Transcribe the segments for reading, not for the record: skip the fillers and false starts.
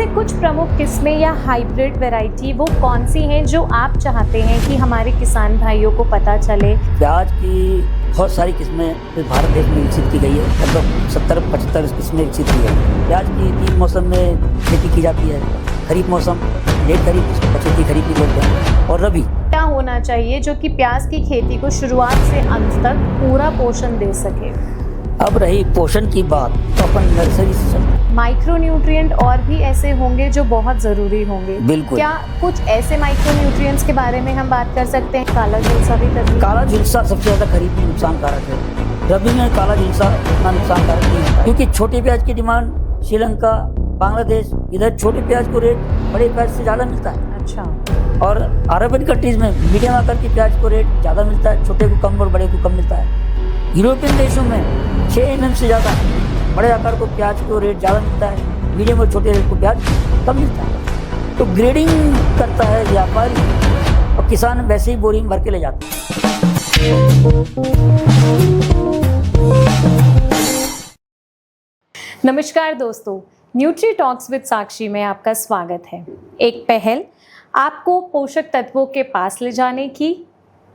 से कुछ प्रमुख किस्में या हाइब्रिड वैरायटी वो कौन सी हैं जो आप चाहते हैं कि हमारे किसान भाइयों को पता चले? प्याज की बहुत सारी किस्में इस भारत देश में विकसित की गई है। लगभग 70-75 किस्में विकसित की गई है। प्याज की 3 मौसम में खेती की जाती है। खरीफ मौसम, लेट खरीफ, जिसको पछेती खरीफ भी बोलते हैं, और रबी। क्या होना चाहिए जो कि प्याज की खेती को शुरुआत से अंत तक पूरा पोषण दे सके? अब रही पोषण की बात, तो अपन नर्सरी से चलते हैं। माइक्रो न्यूट्रिएंट और भी ऐसे होंगे जो बहुत जरूरी होंगे। बिल्कुल। क्या कुछ ऐसे माइक्रो न्यूट्रिएंट्स के बारे में हम बात कर सकते हैं? काला झुलसा भी तभी? काला झुलसा सबसे ज़्यादा खरीफ में नुकसानकारक है। रबी में काला झुलसा उतना नुकसानकारक नहीं होता, क्योंकि छोटे प्याज की डिमांड श्रीलंका, बांग्लादेश, इधर छोटे प्याज को रेट बड़े प्याज से ज़्यादा मिलता है। अच्छा। और अरबियन कंट्रीज में मीडियम आकार के प्याज को रेट ज़्यादा मिलता है, छोटे को कम और बड़े को कम मिलता है। यूरोपियन देशों में 6 mm से ज़्यादा बड़े आकार को प्याज को रेट ज़्यादा मिलता है, मीडियम और छोटे रेट को प्याज कम मिलता है। तो ग्रेडिंग करता है व्यापारी, और किसान वैसे ही बोरी में भर के ले जाते हैं। नमस्कार दोस्तों, न्यूट्री टॉक्स विद साक्षी में आपका स्वागत है। एक पहल आपको पोषक तत्वों के पास ले जाने की,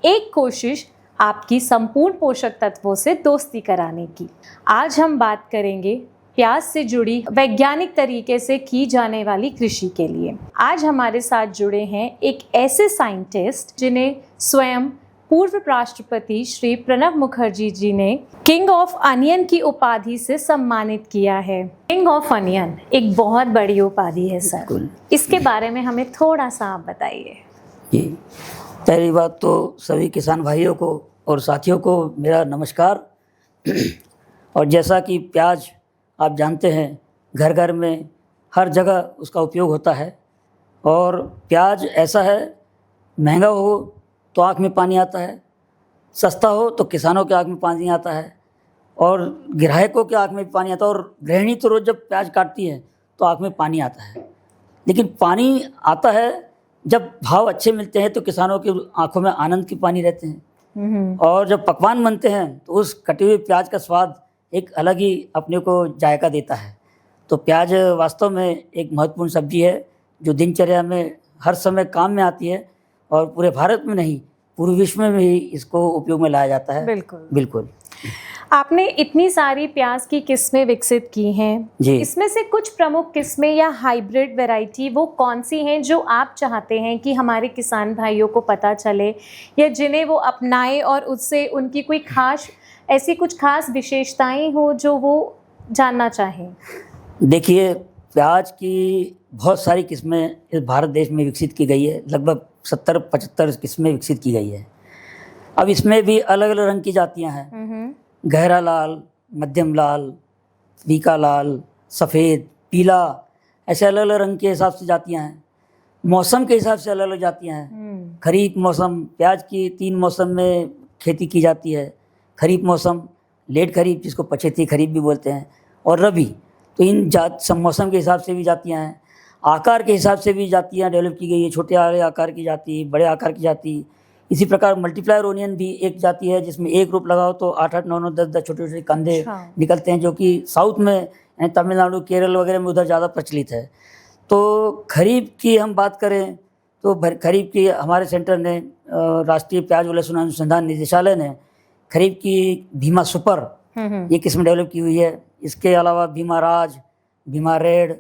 एक कोशिश आपकी संपूर्ण पोषक तत्वों से दोस्ती कराने की। आज हम बात करेंगे प्याज से जुड़ी वैज्ञानिक तरीके से की जाने वाली कृषि के लिए। आज हमारे साथ जुड़े हैं एक ऐसे साइंटिस्ट जिन्हें स्वयं पूर्व राष्ट्रपति श्री प्रणब मुखर्जी जी ने किंग ऑफ अनियन की उपाधि से सम्मानित किया है। किंग ऑफ अनियन एक बहुत बड़ी उपाधि है सर, इसके बारे में हमें थोड़ा सा आप बताइए। जी, पहली बात तो सभी किसान भाइयों को और साथियों को मेरा नमस्कार। और जैसा कि प्याज आप जानते हैं, घर घर में हर जगह उसका उपयोग होता है, और प्याज ऐसा है, महंगा हो तो आँख में पानी आता है, सस्ता हो तो किसानों के आँख में पानी आता है, और ग्राहकों के आँख में पानी आता है, और गृहिणी तो रोज़ जब प्याज काटती है तो आँख में पानी आता है। लेकिन पानी आता है जब भाव अच्छे मिलते हैं, तो किसानों की आंखों में आनंद की पानी रहते हैं। और जब पकवान बनते हैं तो उस कटे हुए प्याज का स्वाद एक अलग ही अपने को जायका देता है। तो प्याज वास्तव में एक महत्वपूर्ण सब्जी है, जो दिनचर्या में हर समय काम में आती है, और पूरे भारत में नहीं, पूरे विश्व में भी इसको उपयोग में लाया जाता है। बिल्कुल बिल्कुल। आपने इतनी सारी प्याज की किस्में विकसित की हैं, इसमें से कुछ प्रमुख किस्में या हाइब्रिड वैरायटी वो कौन सी हैं जो आप चाहते हैं कि हमारे किसान भाइयों को पता चले, या जिन्हें वो अपनाएं और उससे उनकी कोई खास ऐसी कुछ खास विशेषताएं हो जो वो जानना चाहें? देखिए, प्याज की बहुत सारी किस्में इस भारत देश में विकसित की गई है। लगभग 70-75 किस्में विकसित की गई है। अब इसमें भी अलग अलग रंग की जातियाँ हैं। गहरा लाल, मध्यम लाल, फीका लाल, सफ़ेद, पीला, ऐसे अलग अलग रंग के हिसाब से जातियाँ हैं। मौसम के हिसाब से अलग अलग जातियाँ हैं। खरीफ मौसम, प्याज की 3 मौसम में खेती की जाती है। खरीफ मौसम, लेट खरीफ, जिसको पछेती खरीफ भी बोलते हैं, और रबी। तो इन सब मौसम के हिसाब से भी जातियाँ हैं। आकार के हिसाब से भी जातियाँ डेवलप की गई है। छोटे आकार की जाति, बड़े आकार की जाति। इसी प्रकार मल्टीप्लायर ओनियन भी एक जाति है, जिसमें एक रूप लगाओ तो 8-8, 9-9, 10-10 छोटे छोटे कंधे निकलते हैं, जो कि साउथ में, तमिलनाडु, केरल वगैरह में उधर ज़्यादा प्रचलित है। तो खरीफ की हम बात करें तो खरीफ की हमारे सेंटर ने, राष्ट्रीय प्याज व लहसुन अनुसंधान निदेशालय ने खरीफ की भीमा सुपर ये किस्म डेवलप की हुई है। इसके अलावा Bhima Raj, Bhima red,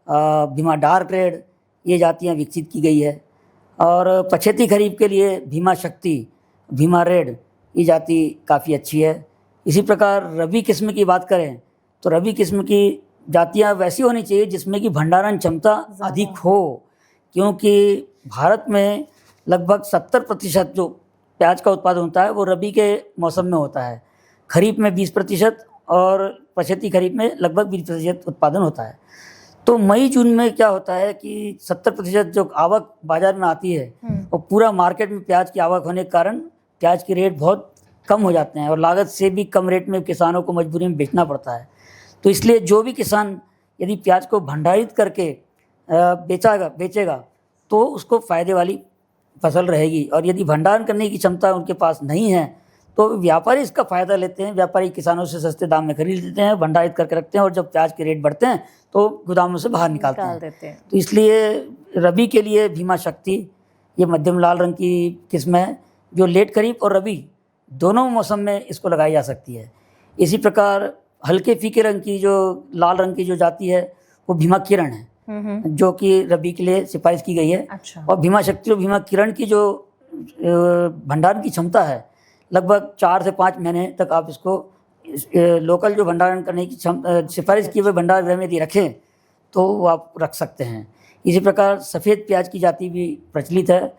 Bhima dark red, ये जातियाँ विकसित की गई है। और पछेती खरीफ के लिए भीमा शक्ति, भीमा रेड, ये जाति काफ़ी अच्छी है। इसी प्रकार रबी किस्म की बात करें तो रबी किस्म की जातियाँ वैसी होनी चाहिए जिसमें कि भंडारण क्षमता अधिक हो, क्योंकि भारत में लगभग 70% जो प्याज का उत्पादन होता है वो रबी के मौसम में होता है। खरीफ में 20% और पछेती खरीफ में लगभग 20% उत्पादन होता है। तो मई जून में क्या होता है कि 70% जो आवक बाजार में आती है, और पूरा मार्केट में प्याज की आवक होने के कारण प्याज के रेट बहुत कम हो जाते हैं, और लागत से भी कम रेट में किसानों को मजबूरी में बेचना पड़ता है। तो इसलिए जो भी किसान यदि प्याज को भंडारित करके बेचेगा तो उसको फ़ायदे वाली फसल रहेगी, और यदि भंडारण करने की क्षमता उनके पास नहीं है तो व्यापारी इसका फ़ायदा लेते हैं, व्यापारी किसानों से सस्ते दाम में खरीद लेते हैं, भंडारित करके रखते हैं, और जब प्याज के रेट बढ़ते हैं तो गोदामों से बाहर निकालते निकाल हैं। देते हैं। तो इसलिए रबी के लिए भीमा शक्ति ये मध्यम लाल रंग की किस्म है, जो लेट खरीफ और रबी दोनों मौसम में इसको लगाई जा सकती है। इसी प्रकार हल्के फीके रंग की जो लाल रंग की जो जाति है वो भीमा किरण है, जो कि रबी के लिए सिफारिश की गई है। अच्छा। और भीमा शक्ति और भीमा किरण की जो भंडारण की क्षमता है, लगभग 4 से 5 महीने तक आप इसको लोकल जो भंडारण करने की सिफारिश की हुए भंडार गृह में यदि रखें तो वो आप रख सकते हैं। इसी प्रकार सफ़ेद प्याज की जाति भी प्रचलित है।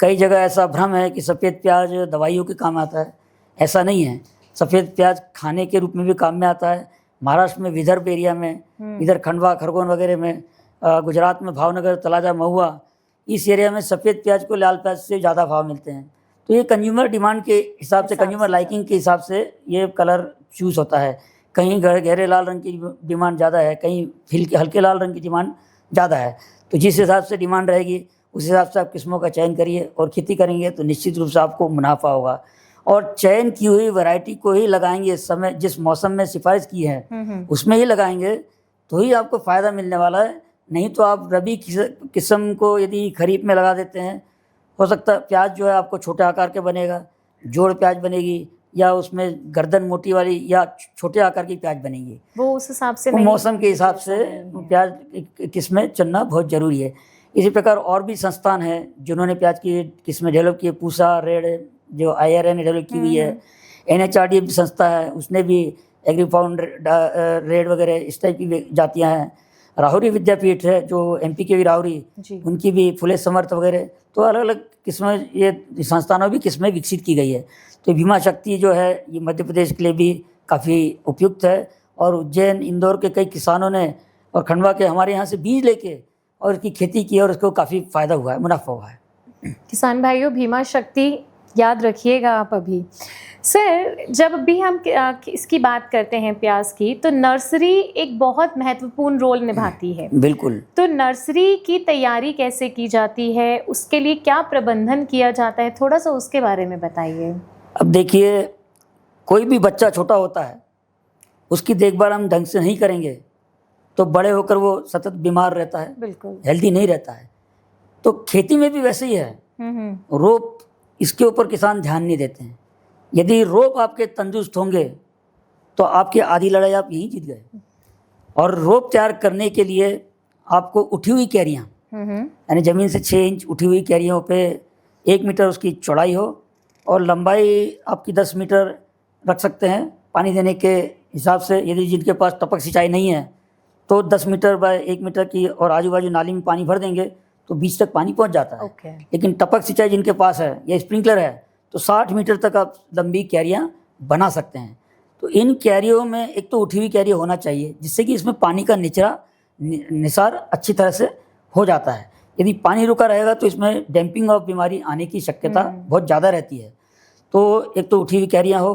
कई जगह ऐसा भ्रम है कि सफ़ेद प्याज दवाइयों के काम आता है, ऐसा नहीं है। सफ़ेद प्याज खाने के रूप में भी काम में आता है। महाराष्ट्र में विदर्भ एरिया में, इधर खंडवा खरगोन वगैरह में, गुजरात में भावनगर, तलाजा, महुआ, इस एरिया में सफ़ेद प्याज को लाल प्याज से ज़्यादा भाव मिलते हैं। तो ये कंज्यूमर डिमांड के हिसाब से, कंज्यूमर लाइकिंग के हिसाब से ये कलर चूज़ होता है। कहीं गहरे लाल रंग की डिमांड ज़्यादा है, कहीं हल्के लाल रंग की डिमांड ज़्यादा है। तो जिस हिसाब से डिमांड रहेगी उस हिसाब से आप किस्मों का चयन करिए और खेती करेंगे तो निश्चित रूप से आपको मुनाफा होगा। और चयन की हुई वैरायटी को ही लगाएंगे, इस समय जिस मौसम में सिफारिश की है उसमें ही लगाएंगे तो ही आपको फ़ायदा मिलने वाला है। नहीं तो आप रबी किस्म को यदि खरीफ में लगा देते हैं, हो सकता है प्याज जो है आपको छोटे आकार के बनेगा, जोड़ प्याज बनेगी, या उसमें गर्दन मोटी वाली या छोटे आकार की प्याज बनेगी। वो उस हिसाब से वो नहीं, मौसम के हिसाब से प्याज किस्में चुनना बहुत ज़रूरी है। इसी प्रकार और भी संस्थान हैं जिन्होंने प्याज की किस्में डेवलप की है। पूसा रेड जो IRA ने डेवलप की हुई है, NHRD संस्था है, उसने भी एग्रीफाउंड रेड वगैरह इस टाइप की जातियाँ हैं। राहुरी विद्यापीठ है जो MP के भी राहुरी, उनकी भी फुले समर्थ वगैरह, तो अलग अलग किस्में ये संस्थानों भी किस्में विकसित की गई है। तो भीमा शक्ति जो है ये मध्य प्रदेश के लिए भी काफ़ी उपयुक्त है। और उज्जैन, इंदौर के कई किसानों ने और खंडवा के हमारे यहाँ से बीज लेके और इसकी खेती की और उसको काफ़ी फ़ायदा हुआ है, मुनाफा हुआ है। किसान भाइयों, भीमा शक्ति याद रखिएगा आप। अभी सर जब भी हम इसकी बात करते हैं प्याज की, तो नर्सरी एक बहुत महत्वपूर्ण रोल निभाती है। बिल्कुल। तो नर्सरी की तैयारी कैसे की जाती है, उसके लिए क्या प्रबंधन किया जाता है, थोड़ा सा उसके बारे में बताइए। अब देखिए, कोई भी बच्चा छोटा होता है, उसकी देखभाल हम ढंग से नहीं करेंगे तो बड़े होकर वो सतत बीमार रहता है, बिल्कुल हेल्दी नहीं रहता है। तो खेती में भी वैसे ही है। रोप, इसके ऊपर किसान ध्यान नहीं देते हैं। यदि रोप आपके तंदुरुस्त होंगे तो आपकी आधी लड़ाई आप यहीं जीत गए। और रोप तैयार करने के लिए आपको उठी हुई क्यारियाँ, यानी ज़मीन से 6 इंच उठी हुई क्यारियों पे 1 मीटर उसकी चौड़ाई हो और लंबाई आपकी 10 मीटर रख सकते हैं। पानी देने के हिसाब से यदि जिनके पास टपक सिंचाई नहीं है तो 10 मीटर बाय 1 मीटर की, और आजू बाजू नाली में पानी भर देंगे तो बीच तक पानी पहुंच जाता है। लेकिन टपक सिंचाई जिनके पास है या स्प्रिंकलर है तो 60 मीटर तक आप लंबी क्यारियाँ बना सकते हैं। तो इन क्यारियों में एक तो उठी हुई क्यारी होना चाहिए जिससे कि इसमें पानी का निसार अच्छी तरह से हो जाता है। यदि पानी रुका रहेगा तो इसमें डैम्पिंग ऑफ बीमारी आने की शक्यता बहुत ज़्यादा रहती है। तो एक तो उठी हुई क्यारियाँ हो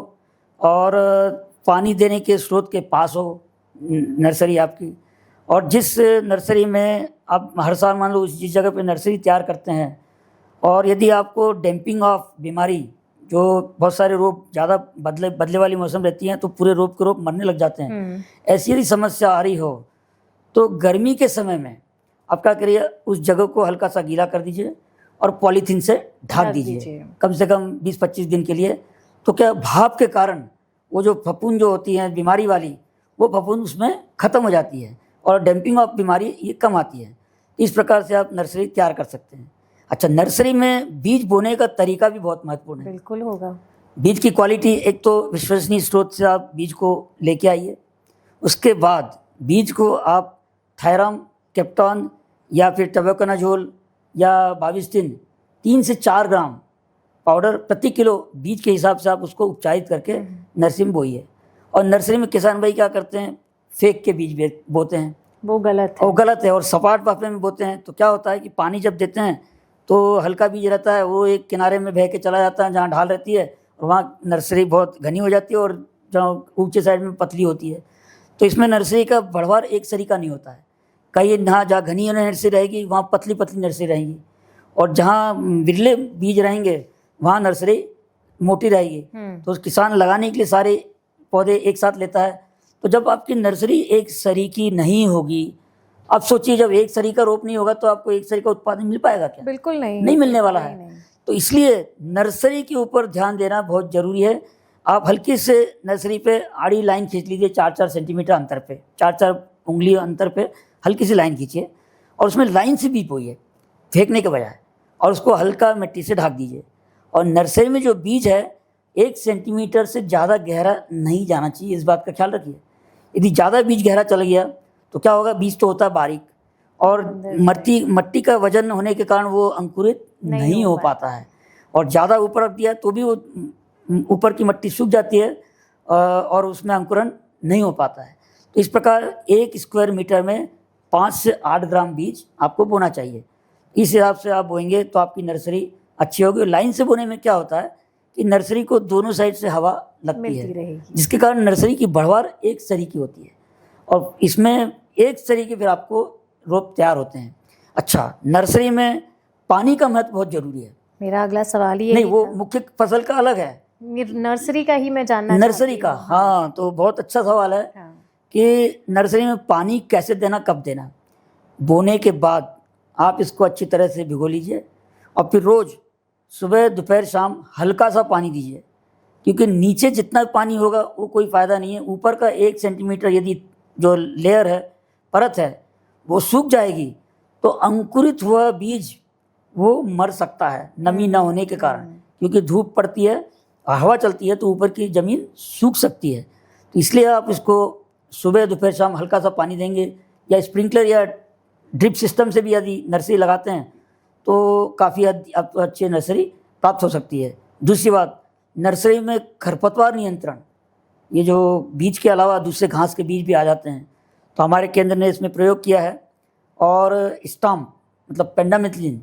और पानी देने के स्रोत के पास हो नर्सरी आपकी। और जिस नर्सरी में आप हर साल मान लो जिस जगह पे नर्सरी तैयार करते हैं, और यदि आपको डैम्पिंग ऑफ बीमारी, जो बहुत सारे रोग ज़्यादा बदले वाली मौसम रहती हैं तो पूरे रोग के रोग मरने लग जाते हैं, ऐसी यदि समस्या आ रही हो तो गर्मी के समय में आप क्या करिए, उस जगह को हल्का सा गीला कर दीजिए और पॉलीथीन से ढक दीजिए कम से कम 20-25 दिन के लिए। तो क्या भाप के कारण वो जो फफूंद जो होती हैं बीमारी वाली, वो फफूंद उसमें ख़त्म हो जाती है और डैम्पिंग ऑफ बीमारी ये कम आती है। इस प्रकार से आप नर्सरी तैयार कर सकते हैं। अच्छा, नर्सरी में बीज बोने का तरीका भी बहुत महत्वपूर्ण है। बिल्कुल होगा। बीज की क्वालिटी, एक तो विश्वसनीय स्रोत से आप बीज को लेके आइए। उसके बाद बीज को आप थायराम, कैप्टॉन या फिर टबेकोनाजोल या बाविस्टिन 3 से 4 ग्राम पाउडर प्रति किलो बीज के हिसाब से आप उसको उपचारित करके नर्सरी में बोइए। और नर्सरी में किसान भाई क्या करते हैं, फेंक के बीज बोते हैं, वो गलत है। और सपाट पापे में बोते हैं तो क्या होता है कि पानी जब देते हैं तो हल्का बीज रहता है, वो एक किनारे में बह के चला जाता है जहाँ ढाल रहती है, और वहाँ नर्सरी बहुत घनी हो जाती है और जहाँ ऊँचे साइड में पतली होती है। तो इसमें नर्सरी का बढ़वार एक सरीका नहीं होता है। कई जहाँ घनी नर्सरी रहेगी वहाँ पतली नर्सरी रहेंगी, और जहाँ विरले बीज रहेंगे वहाँ नर्सरी मोटी रहेगी, तो किसान लगाने के लिए सारे पौधे एक साथ लेता है। तो जब आपकी नर्सरी एक सरीकी नहीं होगी, अब सोचिए जब एक सरी का रोप नहीं होगा तो आपको एक सरी का उत्पादन मिल पाएगा क्या? बिल्कुल नहीं, नहीं मिलने वाला नहीं, है। नहीं। तो इसलिए नर्सरी के ऊपर ध्यान देना बहुत जरूरी है। आप हल्की से नर्सरी पे आड़ी लाइन खींच लीजिए, 4-4 सेंटीमीटर अंतर पे, 4-4 उंगली अंतर पे हल्की सी लाइन खींचिए और उसमें लाइन से बीज बोइए फेंकने के बजाय, और उसको हल्का मिट्टी से ढक दीजिए। और नर्सरी में जो बीज है 1 सेंटीमीटर से ज़्यादा गहरा नहीं जाना चाहिए, इस बात का ख्याल रखिए। यदि ज़्यादा बीज गहरा चला गया तो क्या होगा, बीज तो होता है बारीक और मट्टी का वजन होने के कारण वो अंकुरित नहीं हो पाता है, और ज़्यादा ऊपर रख दिया तो भी वो ऊपर की मट्टी सूख जाती है और उसमें अंकुरण नहीं हो पाता है। तो इस प्रकार 1 स्क्वायर मीटर में 5 से 8 ग्राम बीज आपको बोना चाहिए। इस हिसाब से आप बोएंगे तो आपकी नर्सरी अच्छी होगी। लाइन से बोने में क्या होता है कि नर्सरी को दोनों साइड से हवा लगती है, जिसके कारण नर्सरी की बढ़वार एक सरी की होती है, और इसमें एक सरी के फिर आपको रोप तैयार होते हैं। अच्छा, नर्सरी में पानी का महत्व बहुत जरूरी है। मेरा अगला सवाल ये नहीं, वो मुख्य फसल का अलग है, नर्सरी का ही मैं जानना नर्सरी का। हाँ, तो बहुत अच्छा सवाल है कि नर्सरी में पानी कैसे देना, कब देना। बोने के बाद आप इसको अच्छी तरह से भिगो लीजिए और फिर रोज़ सुबह दोपहर शाम हल्का सा पानी दीजिए, क्योंकि नीचे जितना पानी होगा वो कोई फ़ायदा नहीं है। ऊपर का 1 सेंटीमीटर यदि जो लेयर है, परत है, वो सूख जाएगी तो अंकुरित हुआ बीज वो मर सकता है नमी ना होने के कारण, क्योंकि धूप पड़ती है, हवा चलती है तो ऊपर की ज़मीन सूख सकती है। तो इसलिए आप इसको सुबह दोपहर शाम हल्का सा पानी देंगे, या स्प्रिंकलर या ड्रिप सिस्टम से भी यदि नर्सरी लगाते हैं तो काफ़ी आपको अच्छी नर्सरी प्राप्त हो सकती है। दूसरी बात, नर्सरी में खरपतवार नियंत्रण, ये जो बीज के अलावा दूसरे घास के बीज भी आ जाते हैं, तो हमारे केंद्र ने इसमें प्रयोग किया है। और स्टाम्प मतलब पेंडामिथिलिन,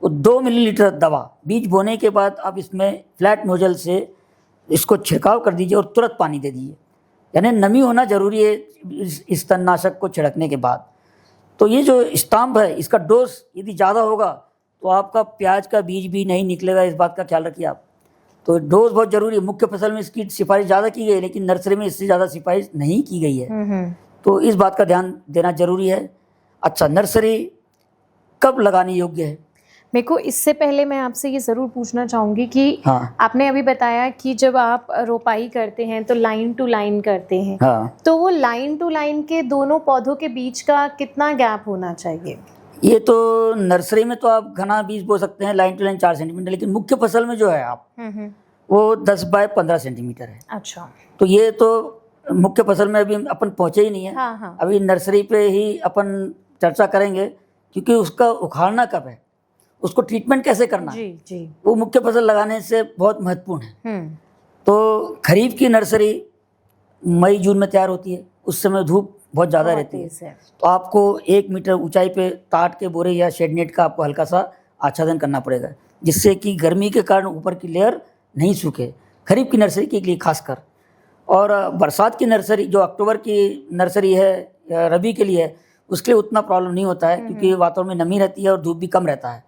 वो 2 मिलीलीटर दवा बीज बोने के बाद आप इसमें फ्लैट नोजल से इसको छिड़काव कर दीजिए और तुरंत पानी दे दीजिए, यानी नमी होना जरूरी है इस तणनाशक को छिड़कने के बाद। तो ये जो स्टाम्प है, इसका डोज यदि ज़्यादा होगा तो आपका प्याज का बीज भी नहीं निकलेगा, इस बात का ख्याल रखिए आप। तो डोज बहुत ज़रूरी है। मुख्य फसल में इसकी सिफारिश ज़्यादा की गई है, लेकिन नर्सरी में इससे ज़्यादा सिफारिश नहीं की गई है, तो इस बात का ध्यान देना जरूरी है। अच्छा, नर्सरी कब लगाने योग्य है? मेरे को इससे पहले मैं आपसे ये ज़रूर पूछना चाहूँगी कि आपने अभी बताया कि जब आप रोपाई करते हैं तो लाइन टू लाइन करते हैं, तो वो लाइन टू लाइन के दोनों पौधों के बीच का कितना गैप होना चाहिए? ये तो नर्सरी में तो आप घना बीज बो सकते हैं लाइन टू लाइन 4 सेंटीमीटर, लेकिन मुख्य फसल में जो है आप वो 10 बाय 15 सेंटीमीटर है। अच्छा, तो ये तो मुख्य फसल में अभी अपन पहुँचे ही नहीं है। हाँ। अभी नर्सरी पे ही अपन चर्चा करेंगे, क्योंकि उसका उखाड़ना कब है, उसको ट्रीटमेंट कैसे करना है, जी। वो मुख्य फसल लगाने से बहुत महत्वपूर्ण है। तो खरीफ की नर्सरी मई जून में तैयार होती है, उस समय धूप बहुत ज़्यादा रहती है, तो आपको 1 मीटर ऊंचाई पे टाट के बोरे या शेड नेट का आपको हल्का सा आच्छादन करना पड़ेगा, जिससे कि गर्मी के कारण ऊपर की लेयर नहीं सूखे, खरीफ की नर्सरी के लिए खासकर। और बरसात की नर्सरी जो अक्टूबर की नर्सरी है या रबी के लिए है, उसके लिए उतना प्रॉब्लम नहीं होता है, क्योंकि वातावरण में नमी रहती है और धूप भी कम रहता है।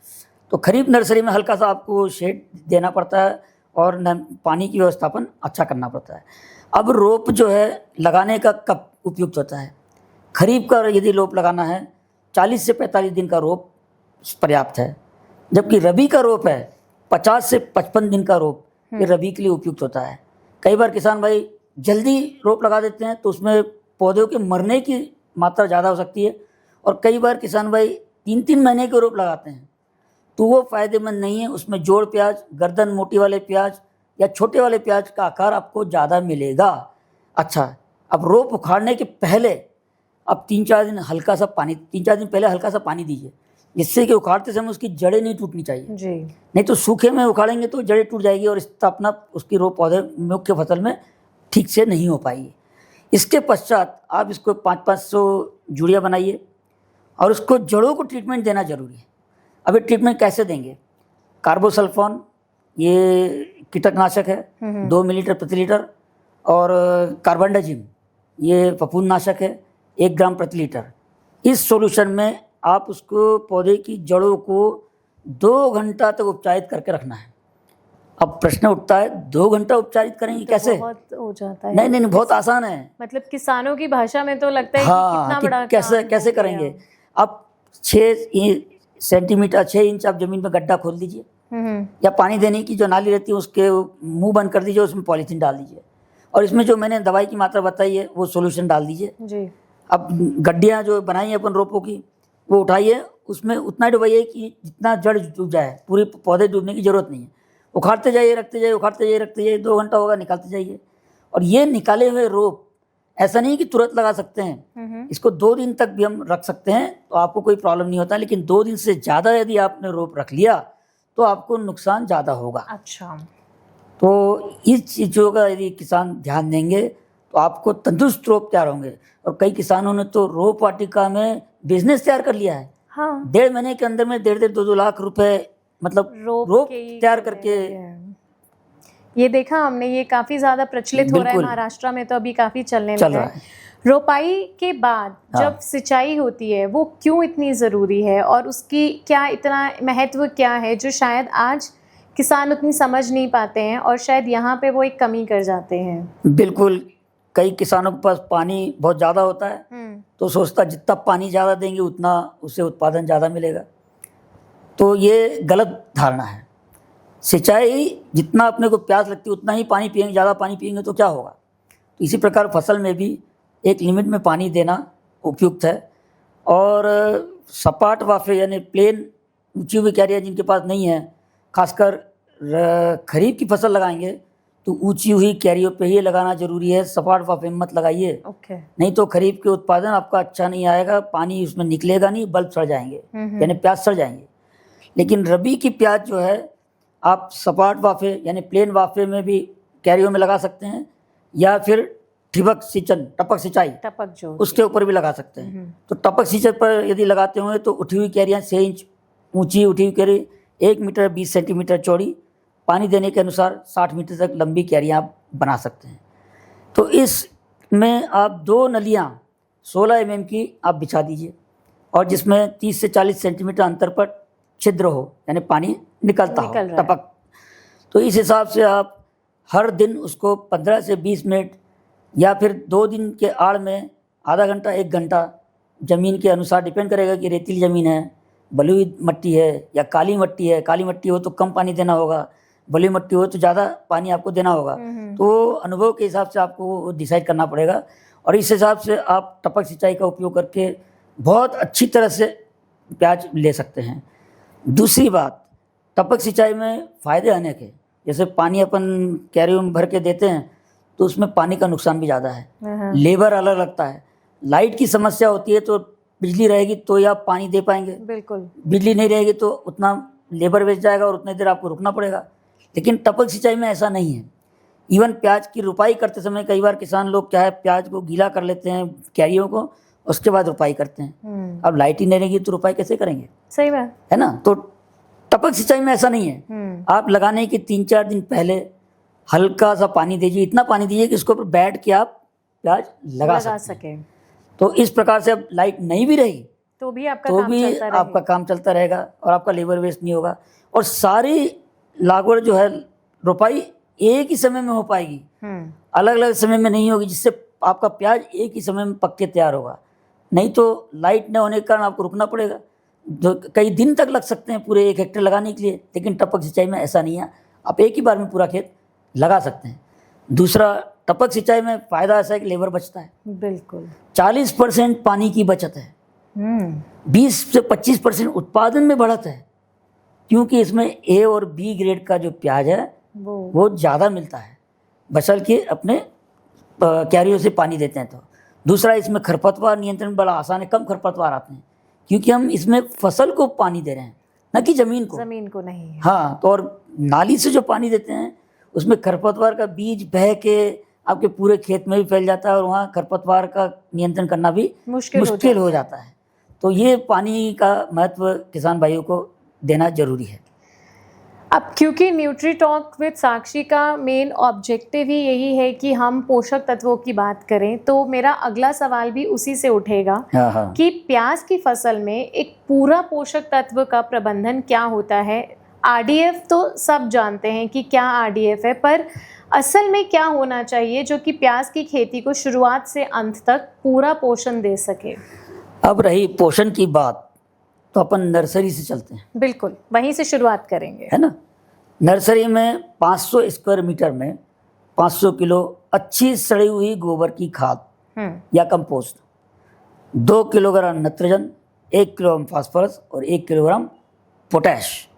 तो खरीफ नर्सरी में हल्का सा आपको शेड देना पड़ता है और पानी की व्यवस्थापन अच्छा करना पड़ता है। अब रोप जो है लगाने का कब उपयुक्त होता है? खरीफ का यदि रोप लगाना है 40 से 45 दिन का रोप पर्याप्त है, जबकि रबी का रोप है 50 से 55 दिन का रोप, ये रबी के लिए उपयुक्त होता है। कई बार किसान भाई जल्दी रोप लगा देते हैं तो उसमें पौधों के मरने की मात्रा ज़्यादा हो सकती है, और कई बार किसान भाई 3-3 महीने के रोप लगाते हैं तो वो फ़ायदेमंद नहीं है। उसमें जोड़ प्याज, गर्दन मोटी वाले प्याज या छोटे वाले प्याज का आकार आपको ज़्यादा मिलेगा। अच्छा, अब रोप उखाड़ने के पहले अब 3-4 दिन हल्का सा पानी, 3-4 दिन पहले हल्का सा पानी दीजिए, जिससे कि उखाड़ते समय उसकी जड़ें नहीं टूटनी चाहिए जी। नहीं तो सूखे में उखाड़ेंगे तो जड़ें टूट जाएगी और स्थापना उसकी रोप पौधे मुख्य फसल में ठीक से नहीं हो पाएगी। इसके पश्चात आप इसको 500-500 जुड़िया बनाइए और उसको जड़ों को ट्रीटमेंट देना जरूरी है। अब ये ट्रीटमेंट कैसे देंगे? कार्बोसल्फोन ये कीटकनाशक है 2 मिलीलीटर प्रति लीटर, और कार्बनडाजिम ये फफूंदनाशक है 1 ग्राम प्रति लीटर। इस सॉल्यूशन में आप उसको पौधे की जड़ों को 2 घंटा तक उपचारित करके रखना है। अब प्रश्न उठता है 2 घंटा उपचारित करेंगे तो कैसे? बहुत हो जाता है। नहीं नहीं नहीं, बहुत आसान है। मतलब किसानों की भाषा में तो लगता है कि हाँ कितना कि बड़ा कैसे काम कैसे हो गया। करेंगे? आप 6 सेंटीमीटर 6 इंच आप जमीन में गड्ढा खोद लीजिए, या पानी देने की जो नाली रहती है उसके मुंह बंद कर दीजिए, उसमें पॉलीथीन डाल दीजिए, और इसमें जो मैंने दवाई की मात्रा बताई है वो सॉल्यूशन डाल दीजिए। जी। अब गड्ढियाँ जो बनाई हैं अपन रोपों की, वो उठाइए, उसमें उतना डुबाइए कि जितना जड़ डूब जाए, पूरे पौधे डूबने की जरूरत नहीं है। उखाड़ते जाइए, रखते जाइए, उखाड़ते जाइए, रखते जाइए, 2 घंटा होगा, निकालते जाइए। और ये निकाले हुए रोप ऐसा नहीं कि तुरंत लगा सकते हैं, इसको 2 दिन तक भी हम रख सकते हैं, तो आपको कोई प्रॉब्लम नहीं होता। लेकिन 2 दिन से ज़्यादा यदि आपने रोप रख लिया तो आपको नुकसान ज़्यादा होगा। अच्छा। तो इस चीज़ों का यदि किसान ध्यान देंगे तो आपको तंदुरुस्त रोप तैयार होंगे। और कई किसानों ने तो रोप वाटिका में बिजनेस तैयार कर लिया है। हाँ। 1.5 महीने के अंदर में 1.5-2 लाख रुपए मतलब रोप के ही तैयार करने करके। लगे हैं। ये देखा हमने, ये काफी ज्यादा प्रचलित हो रहा है बिल्कुल। महाराष्ट्र में, तो अभी काफी चलने चल लगा रहा है। है। रोपाई के बाद हाँ। जब सिंचाई होती है वो क्यों इतनी ज़रूरी है, और उसकी क्या इतना महत्व क्या है जो शायद आज किसान उतनी समझ नहीं पाते हैं, और शायद यहाँ पे वो एक कमी कर जाते हैं। बिल्कुल, कई किसानों के पास पानी बहुत ज़्यादा होता है, तो सोचता जितना पानी ज़्यादा देंगे उतना उससे उत्पादन ज़्यादा मिलेगा। तो ये गलत धारणा है। सिंचाई जितना अपने को प्यास लगती है उतना ही पानी पिएंगे, ज़्यादा पानी पिएंगे तो क्या होगा? तो इसी प्रकार फसल में भी एक लिमिट में पानी देना उपयुक्त है। और सपाट वाफे यानी प्लेन ऊंची हुई क्यारियाँ जिनके पास नहीं है, खासकर खरीफ की फसल लगाएंगे तो ऊंची हुई क्यारियों पे ही लगाना जरूरी है, सपाट वाफे में मत लगाइए। ओके। नहीं तो खरीफ के उत्पादन आपका अच्छा नहीं आएगा, पानी उसमें निकलेगा नहीं, बल्ब सड़ जाएंगे, यानी प्याज सड़ जाएंगे। लेकिन रबी की प्याज जो है आप सपाट वाफे यानी प्लेन वाफे में भी क्यारियों में लगा सकते हैं, या फिर ठिबक सिंचन टपक सिंचाई टपक जो उसके ऊपर भी लगा सकते हैं। तो टपक सिंचाई पर यदि लगाते होंगे तो उठी हुई क्यारियाँ 6 इंच ऊंची उठी हुई क्यारी, 1 मीटर 20 सेंटीमीटर चौड़ी, पानी देने के अनुसार 60 मीटर तक लंबी क्यारियाँ आप बना सकते हैं। तो इसमें आप 2 नलियाँ 16 mm की आप बिछा दीजिए, और जिसमें 30 से 40 सेंटीमीटर अंतर पर छिद्र हो, यानी पानी निकलता हो टपक। तो इस हिसाब से आप हर दिन उसको 15 से 20 मिनट या फिर 2 दिन के आड़ में आधा घंटा 1 घंटा, ज़मीन के अनुसार डिपेंड करेगा कि रेतीली ज़मीन है, बलुई मट्टी है या काली मट्टी है। काली मट्टी हो तो कम पानी देना होगा, बलुई मट्टी हो तो ज़्यादा पानी आपको देना होगा। तो अनुभव के हिसाब से आपको डिसाइड करना पड़ेगा, और इस हिसाब से आप टपक सिंचाई का उपयोग करके बहुत अच्छी तरह से प्याज ले सकते हैं। दूसरी बात, टपक सिंचाई में फ़ायदे अनेक हैं। जैसे पानी अपन क्यारियों में भर के देते हैं तो उसमें पानी का नुकसान भी ज़्यादा है, लेबर अलग लगता है, लाइट की समस्या होती है, तो बिजली रहेगी तो ही आप पानी दे पाएंगे। बिल्कुल। बिजली नहीं रहेगी तो उतना लेबर वेस्ट जाएगा और उतनी देर आपको रुकना पड़ेगा। लेकिन टपक सिंचाई में ऐसा नहीं है। इवन प्याज की रुपाई करते समय कई बार किसान लोग क्या है, प्याज को गीला कर लेते हैं क्यारियों को, उसके बाद रुपाई करते हैं। अब लाइट ही नहीं रहेगी तो रुपाई कैसे करेंगे? सही बात है ना। तो टपक सिंचाई में ऐसा नहीं है। आप लगाने के 3-4 दिन पहले हल्का सा पानी दीजिए, इतना पानी दीजिए कि उसके ऊपर बैठ के आप प्याज लगा सकें। तो इस प्रकार से अब लाइट नहीं भी रही तो भी आपका काम चलता रहेगा और आपका लेबर वेस्ट नहीं होगा। और सारी लागवड़ जो है, रुपाई एक ही समय में हो पाएगी, अलग अलग समय में नहीं होगी, जिससे आपका प्याज एक ही समय में पक के तैयार होगा। नहीं तो लाइट न होने के कारण आपको रुकना पड़ेगा, जो कई दिन तक लग सकते हैं पूरे 1 हेक्टेयर लगाने के लिए। लेकिन टपक सिंचाई में ऐसा नहीं है, आप एक ही बार में पूरा खेत लगा सकते हैं। दूसरा, टपक सिंचाई में फ़ायदा ऐसा है कि लेबर बचता है। बिल्कुल। 40% पानी की बचत है, 20 से 25% उत्पादन में बढ़त है, क्योंकि इसमें ए और बी ग्रेड का जो प्याज है वो ज़्यादा मिलता है, बशर्ते अपने क्यारियों से पानी देते हैं तो। दूसरा, इसमें खरपतवार नियंत्रण बड़ा आसान है, कम खरपतवार आते हैं, क्योंकि हम इसमें फसल को पानी दे रहे हैं, न कि ज़मीन को नहीं। हाँ, तो और नाली से जो पानी देते हैं उसमें खरपतवार का बीज बह के आपके पूरे खेत में भी फैल जाता है, और वहाँ खरपतवार का नियंत्रण करना भी मुश्किल हो जाता है। तो ये पानी का महत्व किसान भाइयों को देना जरूरी है। अब क्योंकि न्यूट्री टॉक विद साक्षी का मेन ऑब्जेक्टिव ही यही है कि हम पोषक तत्वों की बात करें, तो मेरा अगला सवाल भी उसी से उठेगा कि प्याज की फसल में एक पूरा पोषक तत्व का प्रबंधन क्या होता है। आरडीएफ तो सब जानते हैं कि क्या आरडीएफ है, पर असल में क्या होना चाहिए जो कि प्याज की खेती को शुरुआत से अंत तक पूरा पोषण दे सके? अब रही पोषण की बात, तो अपन नर्सरी से चलते हैं, बिल्कुल वहीं से शुरुआत करेंगे। है ना। नर्सरी में 500 स्क्वायर मीटर में 500 किलो अच्छी सड़ी हुई गोबर की खाद या compost, 2 kilogram nitrogen, 1 kilogram phosphorus और 1 किलोग्राम पोटैश,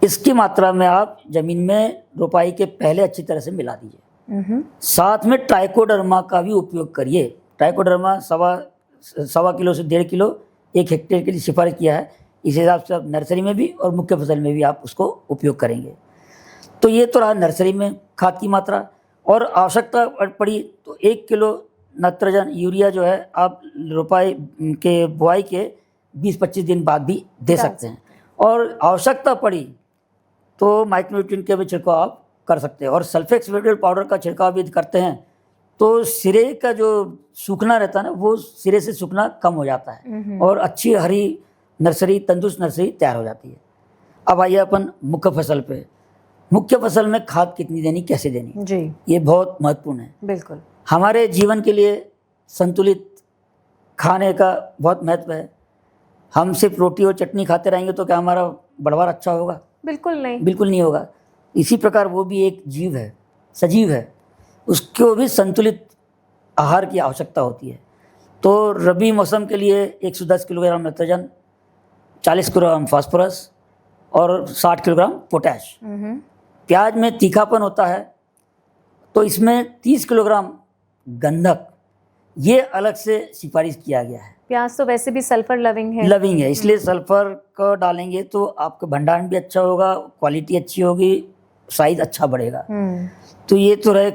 इसकी मात्रा में आप जमीन में रोपाई के पहले अच्छी तरह से मिला दीजिए। साथ में ट्राइकोडर्मा का भी उपयोग करिए। ट्राइकोडर्मा सवा किलो से 1.5 किलो 1 हेक्टेयर के लिए सिफारिश किया है। इस हिसाब से आप नर्सरी में भी और मुख्य फसल में भी आप उसको उपयोग करेंगे। तो ये तो रहा नर्सरी में खाद की मात्रा। और आवश्यकता पड़ी तो 1 किलो नाइट्रोजन यूरिया जो है आप रोपाई के बुआई के 20-25 दिन बाद भी दे सकते हैं। और आवश्यकता पड़ी तो माइक्रोन्यूट्रिएंट के भी छिड़काव आप कर सकते हैं। और सल्फेक्स वेटेड पाउडर का छिड़काव भी करते हैं तो सिरे का जो सूखना रहता है ना, वो सिरे से सूखना कम हो जाता है और अच्छी हरी नर्सरी, तंदुरुस्त नर्सरी तैयार हो जाती है। अब आइए अपन मुख्य फसल पे। मुख्य फसल में खाद कितनी देनी, कैसे देनी जी, ये बहुत महत्वपूर्ण है। बिल्कुल हमारे जीवन के लिए संतुलित खाने का बहुत महत्व है। हम सिर्फ रोटी और चटनी खाते रहेंगे तो क्या हमारा बढ़वार अच्छा होगा? बिल्कुल नहीं। बिल्कुल नहीं होगा। इसी प्रकार वो भी एक जीव है, सजीव है, उसको भी संतुलित आहार की आवश्यकता होती है। तो रबी मौसम के लिए 110 किलोग्राम नाइट्रोजन, 40 किलोग्राम फास्फोरस और 60 किलोग्राम पोटैश। प्याज में तीखापन होता है तो इसमें 30 किलोग्राम गंधक, ये अलग से सिफारिश किया गया है। प्याज तो वैसे भी सल्फर लविंग है, इसलिए सल्फर को डालेंगे तो आपका भंडारण भी अच्छा होगा, क्वालिटी अच्छी होगी, साइज अच्छा बढ़ेगा। तो ये तो रहे